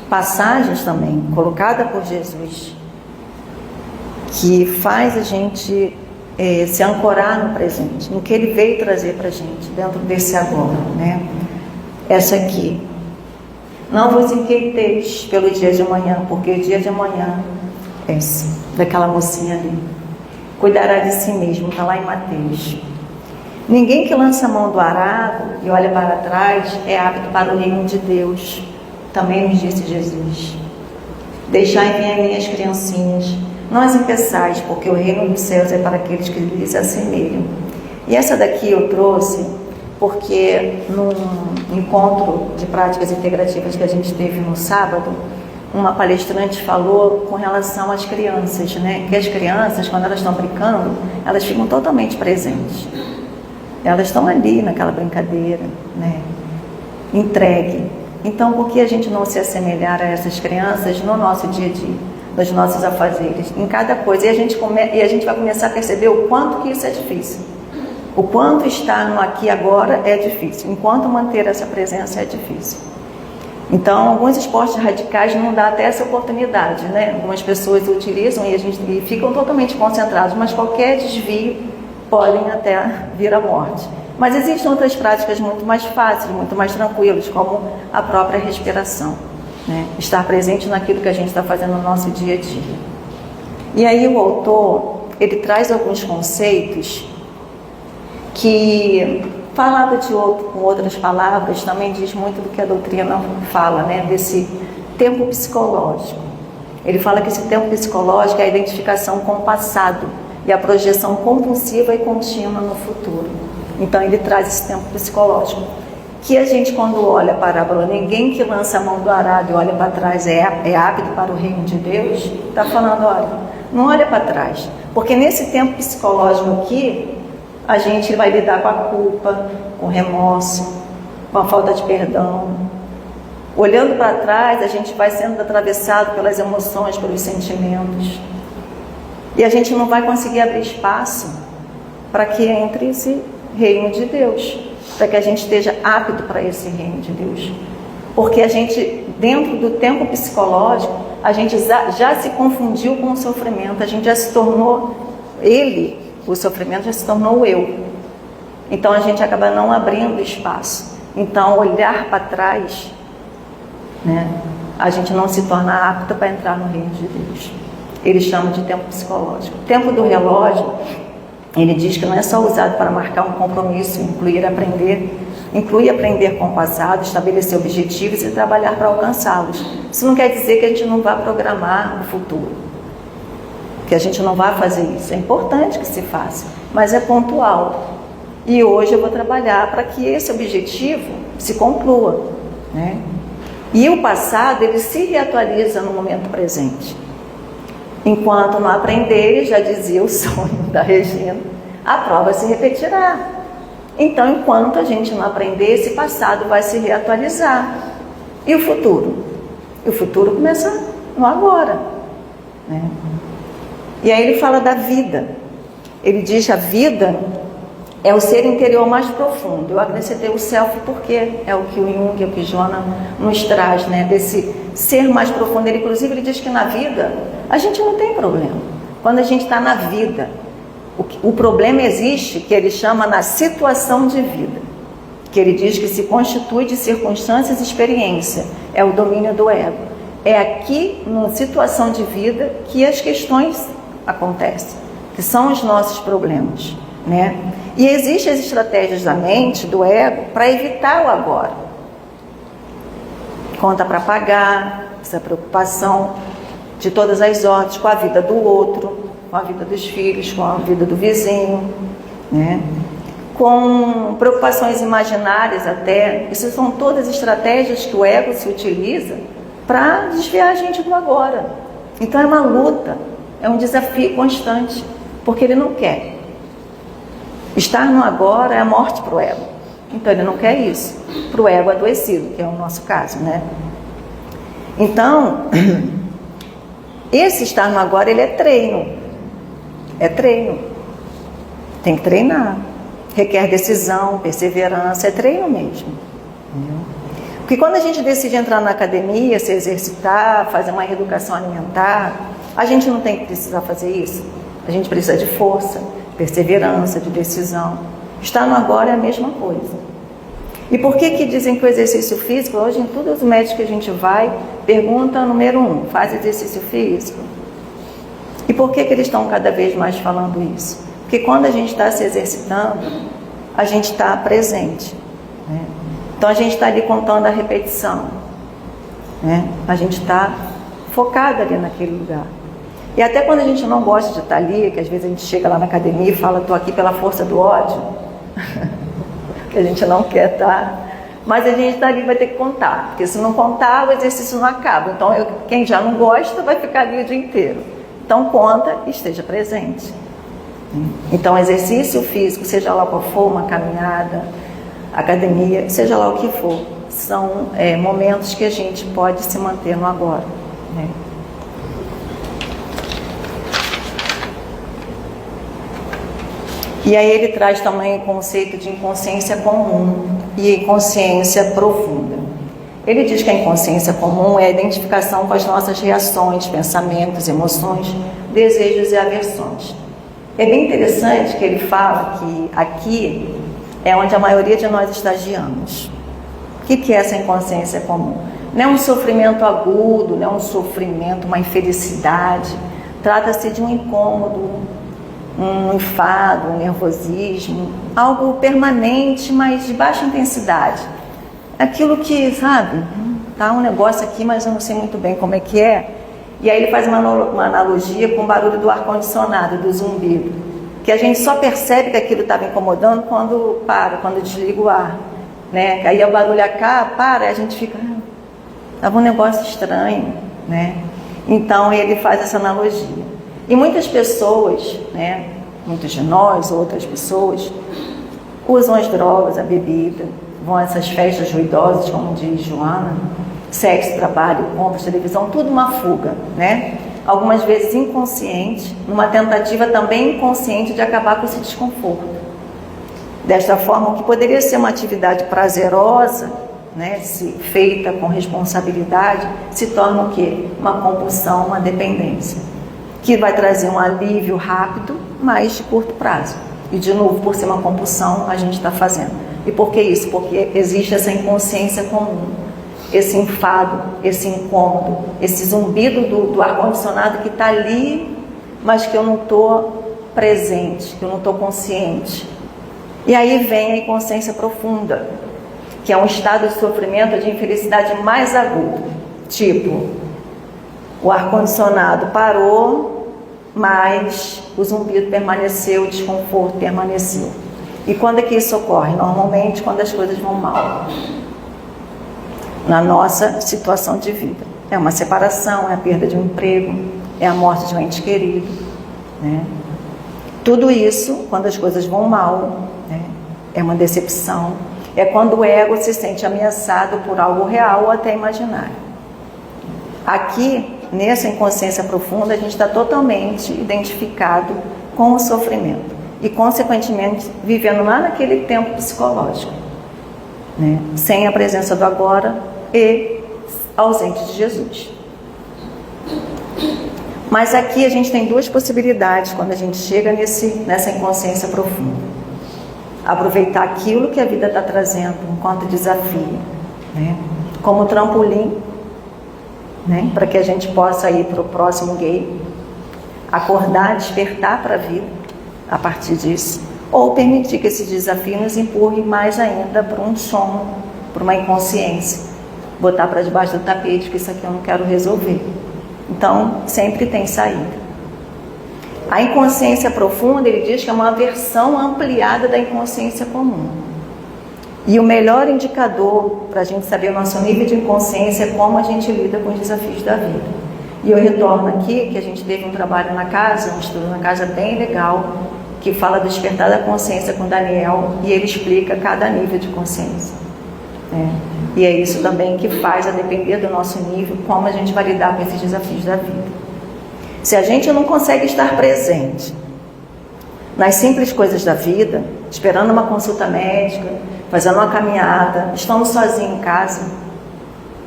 Speaker 2: passagens também, colocadas por Jesus, que faz a gente se ancorar no presente, no que Ele veio trazer para a gente, dentro desse agora, né? Essa aqui. Não vos inquieteis pelo dia de amanhã, porque o dia de amanhã é esse, daquela mocinha ali. Cuidará de si mesmo, está lá em Mateus. Ninguém que lança a mão do arado e olha para trás é apto para o reino de Deus. Também nos disse Jesus. Deixai vir a minhas criancinhas, não as impeçais, porque o reino dos céus é para aqueles que lhes assemelham. E essa daqui eu trouxe porque num encontro de práticas integrativas que a gente teve no sábado, uma palestrante falou com relação às crianças, né? Que as crianças, quando elas estão brincando, elas ficam totalmente presentes. Elas estão ali naquela brincadeira, né? Entregue. Então, por que a gente não se assemelhar a essas crianças no nosso dia a dia, nos nossos afazeres, em cada coisa? E a gente vai começar a perceber o quanto que isso é difícil. O quanto estar no aqui e agora é difícil. Enquanto manter essa presença é difícil. Então, alguns esportes radicais não dá até essa oportunidade, né? Algumas pessoas utilizam e ficam totalmente concentrados, mas qualquer desvio podem até vir à morte. Mas existem outras práticas muito mais fáceis, muito mais tranquilas, como a própria respiração, né? Estar presente naquilo que a gente está fazendo no nosso dia a dia. E aí o autor, ele traz alguns conceitos que, falado com outras palavras, também diz muito do que a doutrina fala, né? Desse tempo psicológico. Ele fala que esse tempo psicológico é a identificação com o passado e a projeção compulsiva e contínua no futuro. Então ele traz esse tempo psicológico, que a gente, quando olha a parábola, ninguém que lança a mão do arado e olha para trás é apto para o reino de Deus, está falando, olha, não olha para trás, porque nesse tempo psicológico aqui, a gente vai lidar com a culpa, com o remorso, com a falta de perdão. Olhando para trás, a gente vai sendo atravessado pelas emoções, pelos sentimentos. E a gente não vai conseguir abrir espaço para que entre esse reino de Deus, para que a gente esteja apto para esse reino de Deus. Porque a gente, dentro do tempo psicológico, a gente já se confundiu com o sofrimento, a gente já se tornou o sofrimento já se tornou o eu. Então a gente acaba não abrindo espaço. Então olhar para trás, né, a gente não se torna apto para entrar no reino de Deus. Ele chama de tempo psicológico. O tempo do relógio, ele diz que não é só usado para marcar um compromisso, incluir aprender com o passado, estabelecer objetivos e trabalhar para alcançá-los. Isso não quer dizer que a gente não vá programar o futuro, que a gente não vai fazer isso. É importante que se faça, mas é pontual. E hoje eu vou trabalhar para que esse objetivo se conclua, né? E o passado, ele se reatualiza no momento presente. Enquanto não aprender, já dizia o sonho da Regina, a prova se repetirá. Então, enquanto a gente não aprender, esse passado vai se reatualizar. E o futuro? O futuro começa no agora, né? E aí ele fala da vida. Ele diz que a vida é o ser interior mais profundo. Eu acrescentei o self porque é o que o Jung, é o que Joana nos traz, né? Desse ser mais profundo. Inclusive, ele diz que na vida a gente não tem problema. Quando a gente está na vida, o problema existe, que ele chama na situação de vida. Que ele diz que se constitui de circunstâncias e experiência. É o domínio do ego. É aqui, na situação de vida, que as questões acontecem, que são os nossos problemas, né? E existem as estratégias da mente, do ego, para evitar o agora. conta para pagar, essa preocupação de todas as ordens com a vida do outro, com a vida dos filhos, com a vida do vizinho, né? Com preocupações imaginárias até. Isso são todas estratégias que o ego se utiliza para desviar a gente do agora. Então é uma luta, é um desafio constante, porque ele não quer. Estar no agora é a morte para o ego. Então ele não quer isso, para o ego adoecido, que é o nosso caso, né? Então, esse estar no agora, ele é treino. É treino. Tem que treinar. Requer decisão, perseverança, é treino mesmo. Porque quando a gente decide entrar na academia, se exercitar, fazer uma reeducação alimentar, a gente não tem que precisar fazer isso. A gente precisa de força, perseverança, de decisão. Estar no agora é a mesma coisa. E por que dizem que o exercício físico, hoje em todos os médicos que a gente vai, pergunta número 1, faz exercício físico? E por que eles estão cada vez mais falando isso? Porque quando a gente está se exercitando, a gente está presente, né? Então a gente está ali contando a repetição, né? A gente está focado ali naquele lugar. E até quando a gente não gosta de estar ali, que às vezes a gente chega lá na academia e fala, estou aqui pela força do ódio, que a gente não quer estar, mas a gente está ali, vai ter que contar, porque se não contar, o exercício não acaba. Então quem já não gosta vai ficar ali o dia inteiro. Então conta e esteja presente. Então exercício físico, seja lá qual for, uma caminhada, academia, seja lá o que for, são momentos que a gente pode se manter no agora, né? E aí ele traz também o conceito de inconsciência comum e inconsciência profunda. Ele diz que a inconsciência comum é a identificação com as nossas reações, pensamentos, emoções, desejos e aversões. É bem interessante que ele fala que aqui é onde a maioria de nós estagiamos. O que é essa inconsciência comum? Não é um sofrimento agudo, não é um sofrimento, uma infelicidade. Trata-se de um incômodo, um enfado, um nervosismo, algo permanente, mas de baixa intensidade. Aquilo que, sabe, tá um negócio aqui, mas eu não sei muito bem como é que é. E aí ele faz uma analogia com o barulho do ar-condicionado, do zumbido, que a gente só percebe que aquilo estava incomodando quando para, quando desliga o ar, né? Aí o barulho acaba, para, a gente fica, estava um negócio estranho, né? Então ele faz essa analogia. E muitas pessoas, né, muitos de nós, outras pessoas, usam as drogas, a bebida, vão a essas festas ruidosas, como diz Joana, sexo, trabalho, compras, televisão, tudo uma fuga, né? Algumas vezes inconsciente, numa tentativa também inconsciente de acabar com esse desconforto. Desta forma, o que poderia ser uma atividade prazerosa, né, se feita com responsabilidade, se torna o quê? Uma compulsão, uma dependência, que vai trazer um alívio rápido, mas de curto prazo. E de novo, por ser uma compulsão, a gente está fazendo. E por que isso? Porque existe essa inconsciência comum, esse enfado, esse incômodo, esse zumbido do ar-condicionado que está ali, mas que eu não estou presente, que eu não estou consciente. E aí vem a inconsciência profunda, que é um estado de sofrimento, de infelicidade mais agudo. Tipo, o ar-condicionado parou, mas o zumbido permaneceu, o desconforto permaneceu. E quando é que isso ocorre? Normalmente quando as coisas vão mal na nossa situação de vida. É uma separação, é a perda de um emprego, é a morte de um ente querido, né? Tudo isso, quando as coisas vão mal, né, é uma decepção. É quando o ego se sente ameaçado por algo real ou até imaginário. Aqui, nessa inconsciência profunda, a gente está totalmente identificado com o sofrimento e, consequentemente, vivendo lá naquele tempo psicológico, né, sem a presença do agora e ausente de Jesus. Mas aqui a gente tem duas possibilidades quando a gente chega nessa inconsciência profunda. Aproveitar aquilo que a vida está trazendo enquanto desafio, né, como trampolim, né, para que a gente possa ir para o próximo game, acordar, despertar para a vida a partir disso, ou permitir que esse desafio nos empurre mais ainda para um sono, para uma inconsciência, botar para debaixo do tapete, que isso aqui eu não quero resolver. Então, sempre tem saída. A inconsciência profunda, ele diz que é uma versão ampliada da inconsciência comum. E o melhor indicador para a gente saber o nosso nível de inconsciência é como a gente lida com os desafios da vida. E eu retorno aqui, que a gente teve um trabalho na casa, um estudo na casa bem legal, que fala do despertar da consciência com Daniel, e ele explica cada nível de consciência. E é isso também que faz, a depender do nosso nível, como a gente vai lidar com esses desafios da vida. Se a gente não consegue estar presente nas simples coisas da vida, esperando uma consulta médica, fazendo uma caminhada, estando sozinho em casa,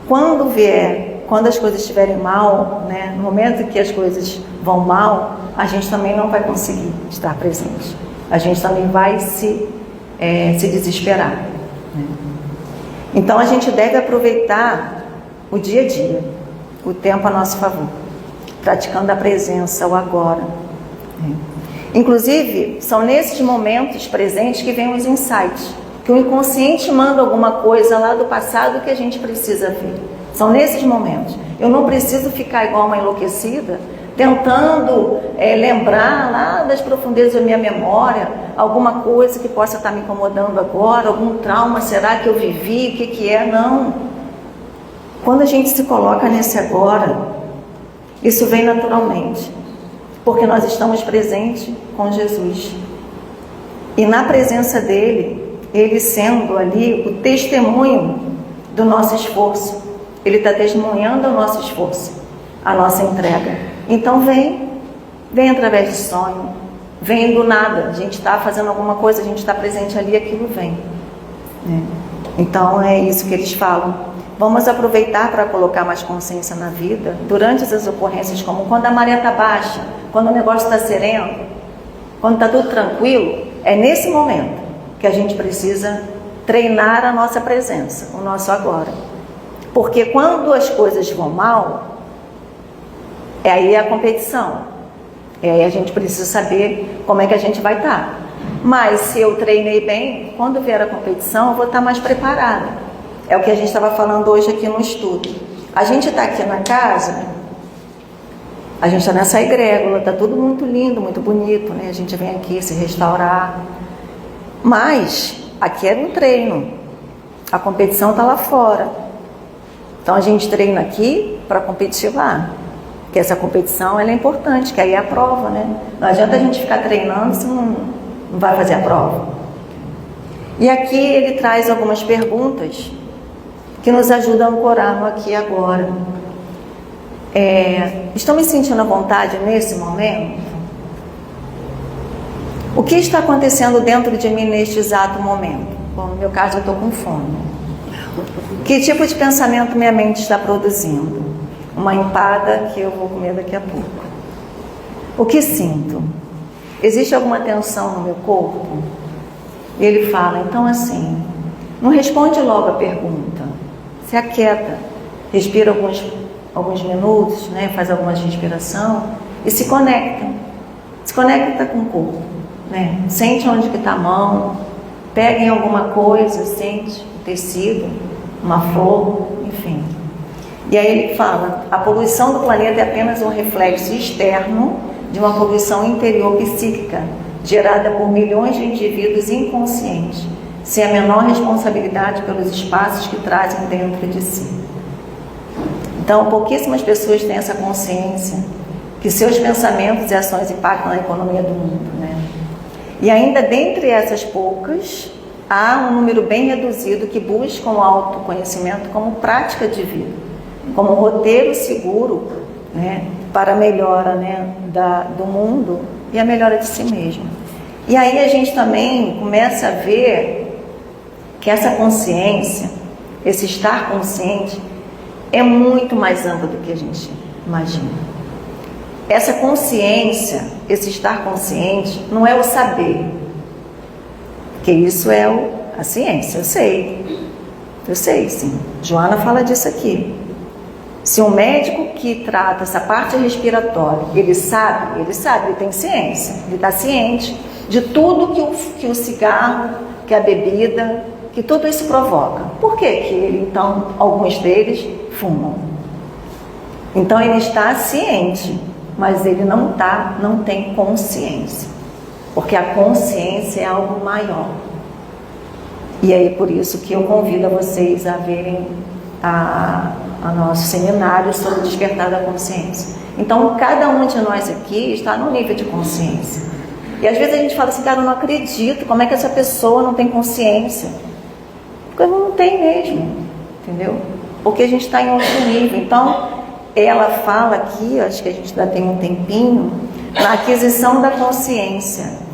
Speaker 2: quando as coisas estiverem mal, no momento em que as coisas vão mal, a gente também não vai conseguir estar presente. A gente também vai se desesperar. Então a gente deve aproveitar o dia a dia, o tempo a nosso favor, praticando a presença, o agora. Inclusive, são nesses momentos presentes que vem os insights, que o inconsciente manda alguma coisa lá do passado que a gente precisa ver. São nesses momentos. Eu não preciso ficar igual uma enlouquecida, tentando lembrar lá das profundezas da minha memória, alguma coisa que possa estar me incomodando agora, algum trauma, será que eu vivi, o que é? Não. Quando a gente se coloca nesse agora, isso vem naturalmente, porque nós estamos presentes com Jesus. E na presença dele, ele sendo ali o testemunho do nosso esforço, ele está testemunhando o nosso esforço, a nossa entrega. Então vem através de sonho, vem do nada. A gente está fazendo alguma coisa, a gente está presente ali, aquilo vem. Então é isso que eles falam. Vamos aproveitar para colocar mais consciência na vida durante essas ocorrências, como quando a maré está baixa, quando o negócio está sereno, quando está tudo tranquilo. É nesse momento que a gente precisa treinar a nossa presença, o nosso agora. Porque quando as coisas vão mal, aí é a competição. E aí a gente precisa saber como é que a gente vai estar. Mas se eu treinei bem, quando vier a competição, eu vou estar mais preparada. É o que a gente estava falando hoje aqui no estudo. A gente está aqui na casa, a gente está nessa egrégora, está tudo muito lindo, muito bonito, A gente vem aqui se restaurar. Mas aqui é um treino. A competição está lá fora. Então a gente treina aqui para competir lá. Que essa competição ela é importante, que aí é a prova, Não adianta a gente ficar treinando se não vai fazer a prova. E aqui ele traz algumas perguntas que nos ajudam a ancorar no aqui e agora. Estou me sentindo à vontade nesse momento? O que está acontecendo dentro de mim neste exato momento? Bom, no meu caso eu estou com fome. Que tipo de pensamento minha mente está produzindo? Uma empada que eu vou comer daqui a pouco. O que sinto? Existe alguma tensão no meu corpo? E ele fala, então assim, não responde logo a pergunta. Se aquieta, respira alguns minutos, faz alguma respiração e se conecta. Se conecta com o corpo, Sente onde que está a mão, pega em alguma coisa, sente o tecido, uma flor, enfim. E aí ele fala, a poluição do planeta é apenas um reflexo externo de uma poluição interior psíquica, gerada por milhões de indivíduos inconscientes, sem a menor responsabilidade pelos espaços que trazem dentro de si. Então, pouquíssimas pessoas têm essa consciência que seus pensamentos e ações impactam na economia do mundo, E ainda dentre essas poucas, há um número bem reduzido que buscam o autoconhecimento como prática de vida, como um roteiro seguro, para a melhora, do mundo e a melhora de si mesmo. E aí a gente também começa a ver que essa consciência, esse estar consciente, é muito mais amplo do que a gente imagina. Essa consciência, esse estar consciente, não é o saber, porque isso é a ciência, eu sei sim. Joana fala disso aqui. Se um médico que trata essa parte respiratória, ele sabe, ele tem ciência, ele está ciente de tudo que o cigarro, que a bebida, que tudo isso provoca. Por que que ele, então, alguns deles fumam? Então ele está ciente, mas ele não tem consciência, porque a consciência é algo maior. E aí por isso que eu convido a vocês a verem a nosso seminário sobre o despertar da consciência. Então cada um de nós aqui está no nível de consciência. E às vezes a gente fala assim, cara, eu não acredito, como é que essa pessoa não tem consciência? Porque não tem mesmo, entendeu? Porque a gente está em outro nível. Então ela fala aqui, acho que a gente ainda tem um tempinho, na aquisição da consciência.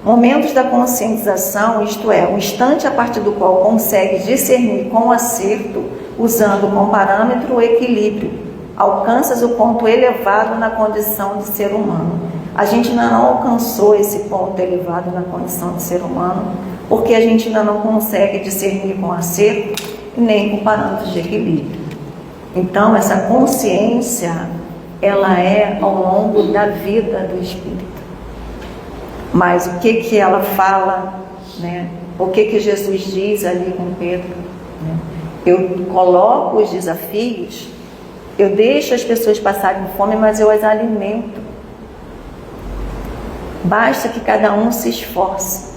Speaker 2: Momentos da conscientização, isto é, um instante a partir do qual consegue discernir com acerto, usando como parâmetro o equilíbrio. Alcanças o ponto elevado na condição de ser humano. A gente ainda não alcançou esse ponto elevado na condição de ser humano, porque a gente ainda não consegue discernir com acerto e nem com parâmetros de equilíbrio. Então, essa consciência, ela é ao longo da vida do espírito. Mas o que que ela fala, né? O que que Jesus diz ali com Pedro? Né? Eu coloco os desafios, eu deixo as pessoas passarem fome, mas eu as alimento. Basta que cada um se esforce.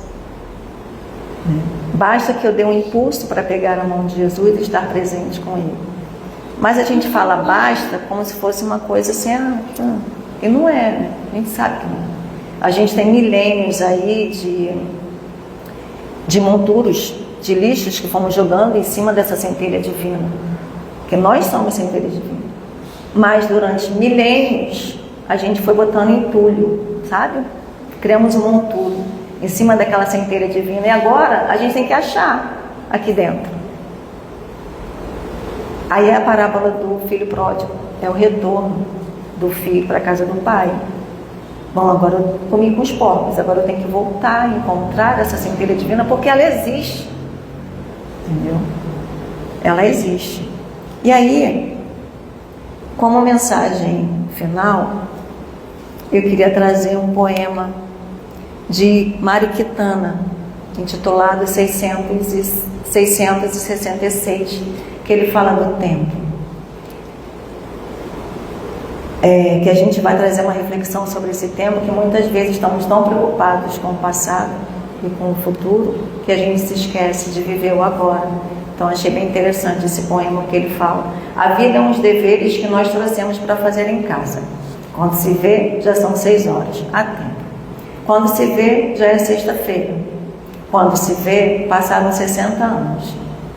Speaker 2: Né? Basta que eu dê um impulso para pegar a mão de Jesus e estar presente com ele. Mas a gente fala basta como se fosse uma coisa assim, e não é, né? A gente sabe que não é. A gente tem milênios aí de monturos, de lixos que fomos jogando em cima dessa centelha divina. Porque nós somos centelha divina. Mas durante milênios, a gente foi botando entulho, sabe? Criamos um monturo em cima daquela centelha divina. E agora, a gente tem que achar aqui dentro. Aí é a parábola do filho pródigo. É o retorno do filho para a casa do pai. Bom, agora eu comi com os porcos, agora eu tenho que voltar a encontrar essa centelha divina, porque ela existe. Entendeu? Ela existe. E aí, como mensagem final, eu queria trazer um poema de Mariquitana, intitulado 666, que ele fala do tempo. Que a gente vai trazer uma reflexão sobre esse tema, que muitas vezes estamos tão preocupados com o passado e com o futuro, que a gente se esquece de viver o agora. Então achei bem interessante esse poema que ele fala. A vida é uns deveres que nós trouxemos para fazer em casa. Quando se vê, já são 6 horas, há tempo. Quando se vê, já é sexta-feira. Quando se vê, passaram 60 anos.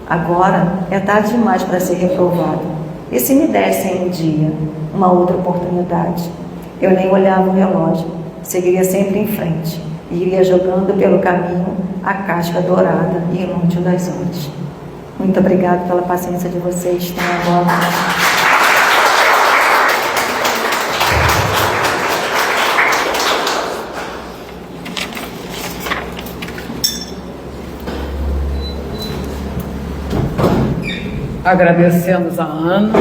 Speaker 2: Agora é tarde demais para ser reprovado. E se me dessem um dia, uma outra oportunidade? Eu nem olhava o relógio, seguiria sempre em frente e iria jogando pelo caminho a casca dourada e inútil das horas. Muito obrigada pela paciência de vocês. Tenham agora.
Speaker 1: Agradecemos a Ana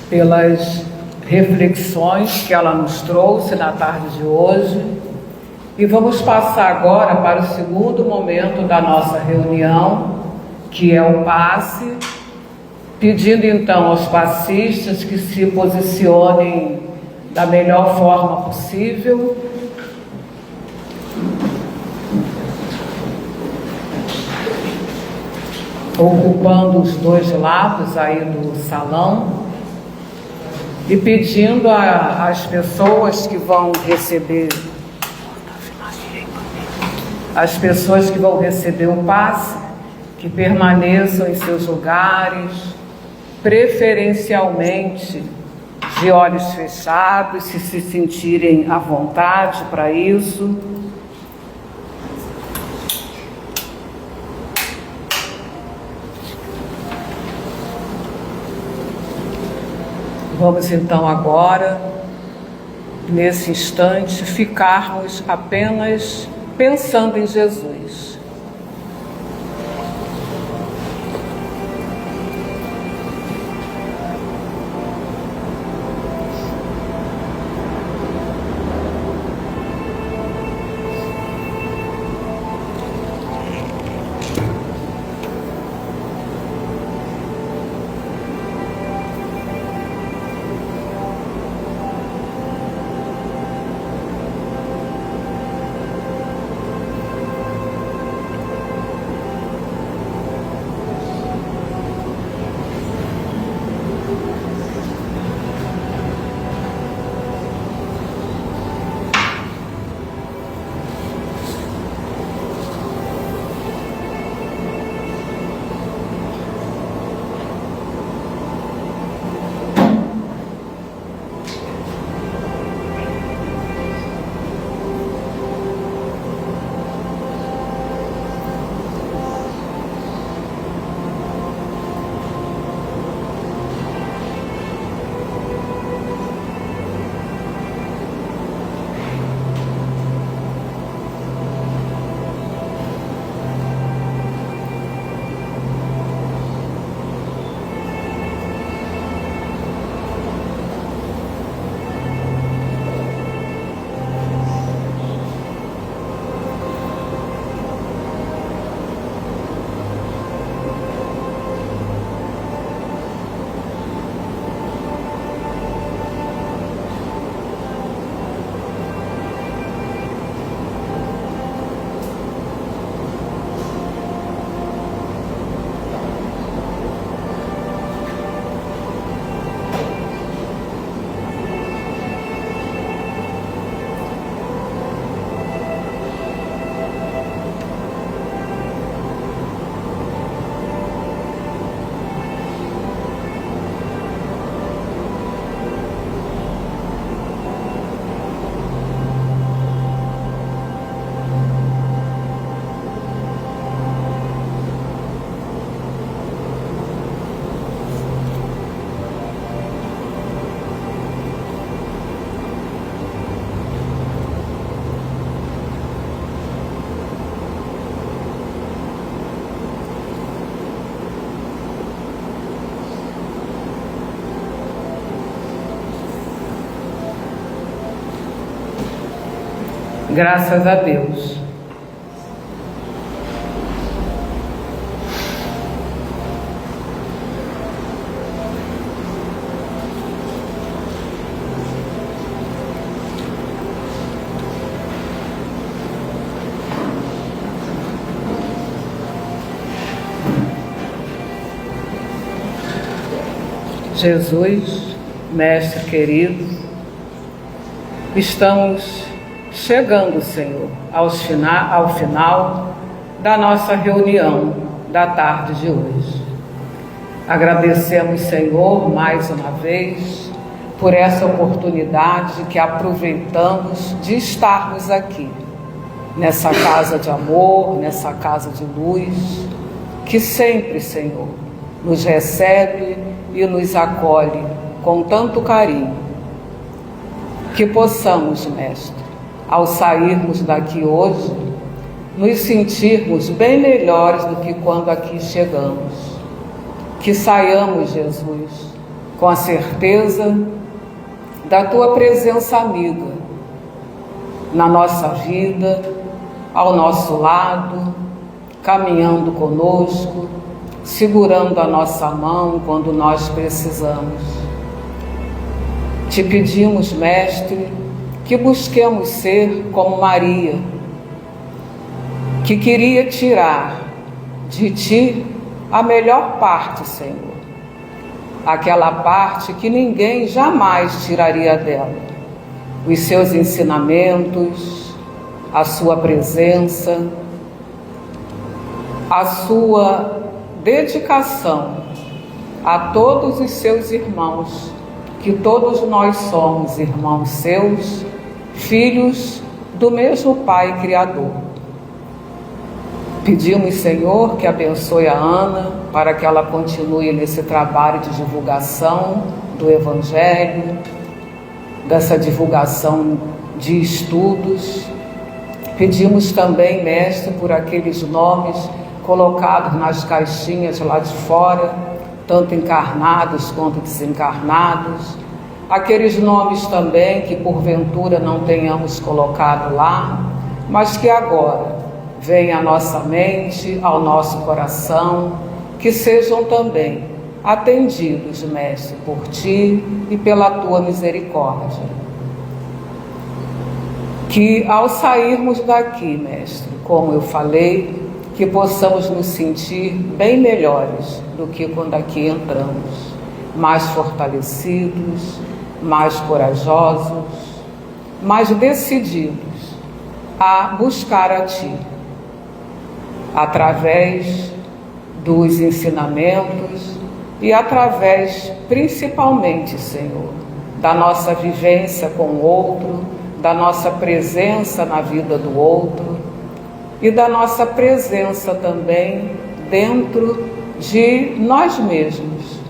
Speaker 1: pelas reflexões que ela nos trouxe na tarde de hoje e vamos passar agora para o segundo momento da nossa reunião, que é o passe, pedindo então aos passistas que se posicionem da melhor forma possível. Ocupando os 2 lados aí do salão e pedindo às pessoas que vão receber o passe, que permaneçam em seus lugares, preferencialmente de olhos fechados, se sentirem à vontade para isso. Vamos então agora, nesse instante, ficarmos apenas pensando em Jesus. Graças a Deus. Jesus, Mestre querido, estamos chegando, Senhor, ao final da nossa reunião da tarde de hoje. Agradecemos, Senhor, mais uma vez, por essa oportunidade que aproveitamos de estarmos aqui, nessa casa de amor, nessa casa de luz, que sempre, Senhor, nos recebe e nos acolhe com tanto carinho. Que possamos, Mestre, ao sairmos daqui hoje, nos sentirmos bem melhores do que quando aqui chegamos. Que saiamos, Jesus, com a certeza da Tua presença amiga na nossa vida, ao nosso lado, caminhando conosco, segurando a nossa mão quando nós precisamos. Te pedimos, Mestre, que busquemos ser como Maria, que queria tirar de Ti a melhor parte, Senhor, aquela parte que ninguém jamais tiraria dela, os Seus ensinamentos, a Sua presença, a Sua dedicação a todos os Seus irmãos, que todos nós somos irmãos Seus, filhos do mesmo Pai Criador. Pedimos, Senhor, que abençoe a Ana para que ela continue nesse trabalho de divulgação do Evangelho, dessa divulgação de estudos. Pedimos também, Mestre, por aqueles nomes colocados nas caixinhas lá de fora, tanto encarnados quanto desencarnados, aqueles nomes também que porventura não tenhamos colocado lá, mas que agora vêm à nossa mente, ao nosso coração, que sejam também atendidos, Mestre, por Ti e pela Tua misericórdia. Que ao sairmos daqui, Mestre, como eu falei, que possamos nos sentir bem melhores do que quando aqui entramos, mais fortalecidos, mais corajosos, mais decididos a buscar a Ti, através dos ensinamentos e através, principalmente, Senhor, da nossa vivência com o outro, da nossa presença na vida do outro, e da nossa presença também dentro de nós mesmos,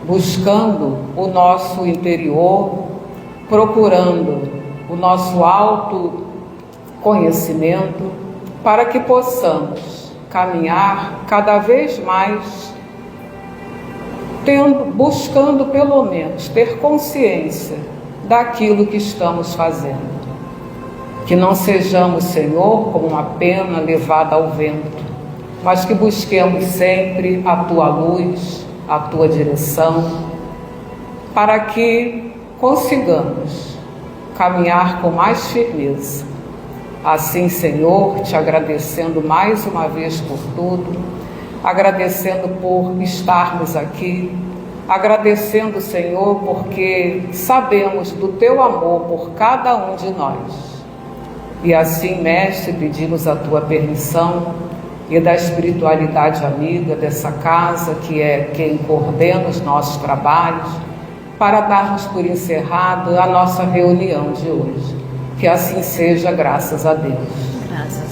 Speaker 1: buscando o nosso interior, procurando o nosso autoconhecimento, para que possamos caminhar cada vez mais, buscando pelo menos ter consciência daquilo que estamos fazendo. Que não sejamos, Senhor, como uma pena levada ao vento, mas que busquemos sempre a Tua luz, a Tua direção, para que consigamos caminhar com mais firmeza. Assim, Senhor, Te agradecendo mais uma vez por tudo, agradecendo por estarmos aqui, agradecendo, Senhor, porque sabemos do Teu amor por cada um de nós. E assim, Mestre, pedimos a Tua permissão e da espiritualidade amiga dessa casa, que é quem coordena os nossos trabalhos, para darmos por encerrada a nossa reunião de hoje. Que assim seja, graças a Deus.
Speaker 2: Graças a Deus.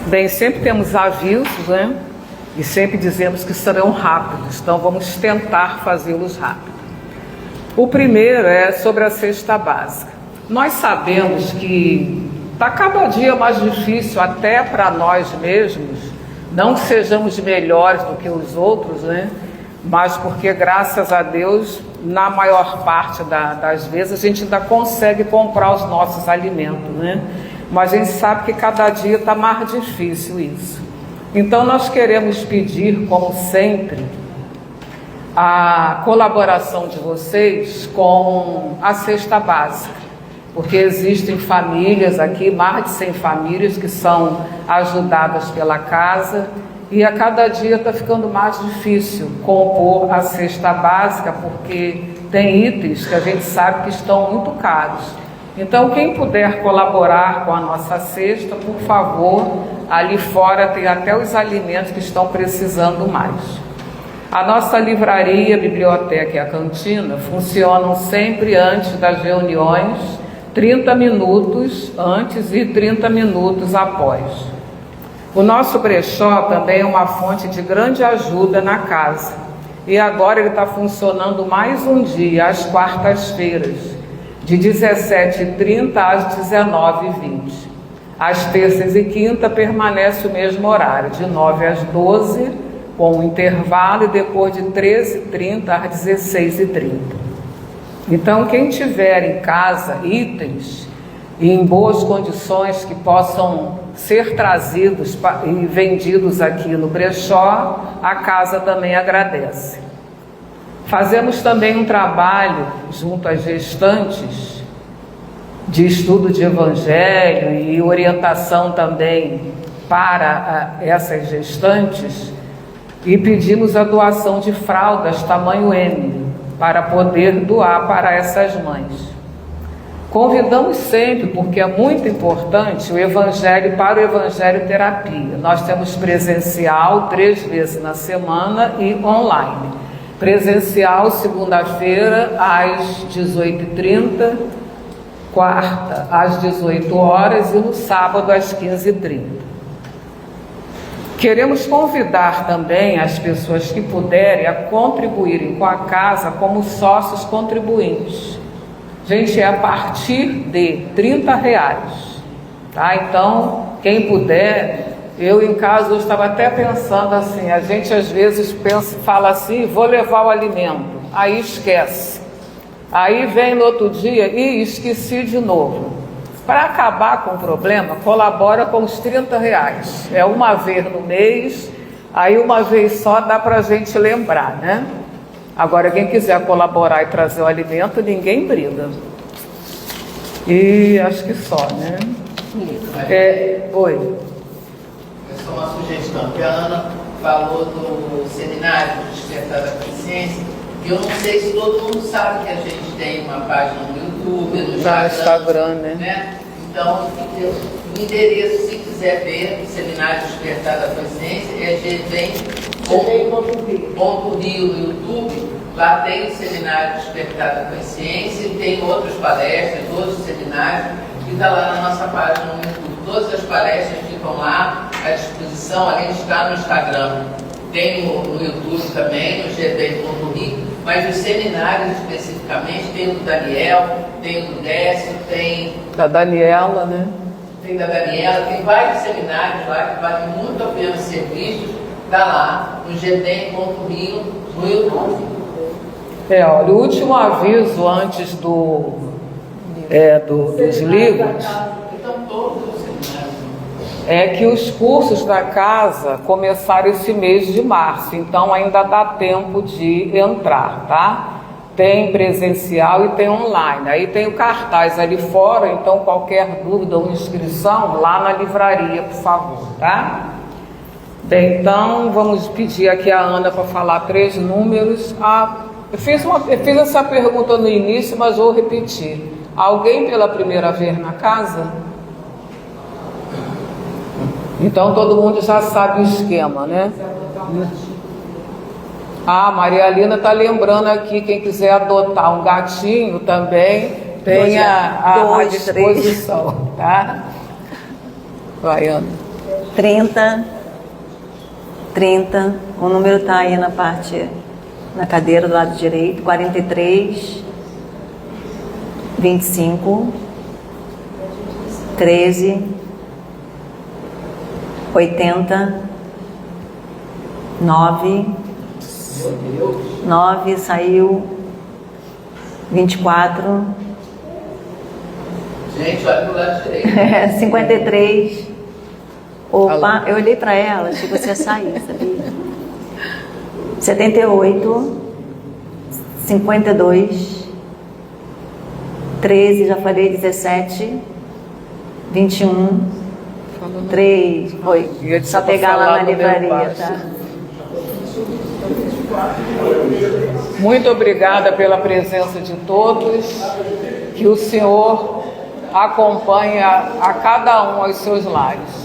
Speaker 1: Bem, sempre temos avisos, né? E sempre dizemos que serão rápidos, então vamos tentar fazê-los rápido. O primeiro é sobre a cesta básica. Nós sabemos que está cada dia mais difícil até para nós mesmos, não que sejamos melhores do que os outros, né? Mas porque, graças a Deus, na maior parte das vezes, a gente ainda consegue comprar os nossos alimentos, né? Mas a gente sabe que cada dia está mais difícil isso. Então, nós queremos pedir, como sempre, a colaboração de vocês com a cesta básica, porque existem famílias aqui, mais de 100 famílias que são ajudadas pela casa, e a cada dia está ficando mais difícil compor a cesta básica, porque tem itens que a gente sabe que estão muito caros. Então, quem puder colaborar com a nossa cesta, por favor, ali fora tem até os alimentos que estão precisando mais. A nossa livraria, biblioteca e a cantina funcionam sempre antes das reuniões, 30 minutos antes e 30 minutos após. O nosso brechó também é uma fonte de grande ajuda na casa. E agora ele está funcionando mais um dia, às quartas-feiras, de 17h30 às 19h20. Às terças e quinta permanece o mesmo horário, de 9 às 12, com um intervalo, e depois de 13h30 às 16h30. Então, quem tiver em casa itens em boas condições que possam ser trazidos e vendidos aqui no brechó, a casa também agradece. Fazemos também um trabalho junto às gestantes de estudo de evangelho e orientação também para essas gestantes, e pedimos a doação de fraldas tamanho M para poder doar para essas mães. Convidamos sempre, porque é muito importante, o Evangelho para o Evangelho Terapia. Nós temos presencial 3 vezes na semana e online. Presencial segunda-feira às 18h30, quarta às 18 horas e no sábado às 15h30. Queremos convidar também as pessoas que puderem a contribuírem com a casa como sócios contribuintes. Gente, é a partir de R$30, tá? Então, quem puder, eu em casa eu estava até pensando assim, a gente às vezes fala assim, vou levar o alimento, aí esquece. Aí vem no outro dia e esqueci de novo. Para acabar com o problema, colabora com os R$30. É uma vez no mês, aí uma vez só dá para a gente lembrar, né? Agora, quem quiser colaborar e trazer o alimento, ninguém briga. E acho que só, né? Oi.
Speaker 4: É só uma sugestão, que a Ana falou do seminário do Despertar da Consciência, e eu não sei se todo mundo sabe que a gente tem uma página no YouTube, no Instagram, né? Então, o endereço, se quiser ver, o Seminário Despertar da Consciência, é gvem.rio no YouTube. Lá tem o Seminário Despertar da Consciência, tem outras palestras, outros seminários, que está lá na nossa página no YouTube. Todas as palestras ficam lá à disposição, além de estar no Instagram. Tem no YouTube também, no gvem.rio, mas os seminários especificamente, tem o do Daniel, tem o do Décio, tem...
Speaker 1: Da Daniela, né?
Speaker 4: Tem da Daniela, tem vários seminários lá que valem muito a pena ser vistos, está lá no gvem.rio no YouTube.
Speaker 1: Olha, o último aviso antes dos livros é que os cursos da casa começaram esse mês de março, então ainda dá tempo de entrar, tá? Tem presencial e tem online. Aí tem o cartaz ali fora, então qualquer dúvida ou inscrição, lá na livraria, por favor, tá? Bem, então vamos pedir aqui a Ana para falar 3 números. Eu fiz essa pergunta no início, mas vou repetir. Alguém pela primeira vez na casa? Então todo mundo já sabe o esquema, né? A Maria Alina está lembrando aqui, quem quiser adotar um gatinho também, tem à disposição, tá? Vai, Ana.
Speaker 2: 30, o número está aí na parte, na cadeira do lado direito, 43, 25, 13, 80, 9, 9, saiu, 24,
Speaker 4: Gente, olha pro lado direito.
Speaker 2: 53, opa, eu olhei para ela, achei que você ia sair, sabia? 78, 52, 13, já falei, 17, 21, 3, foi, só pegar lá na livraria, tá?
Speaker 1: Muito obrigada pela presença de todos, que o Senhor acompanhe a cada um aos seus lares.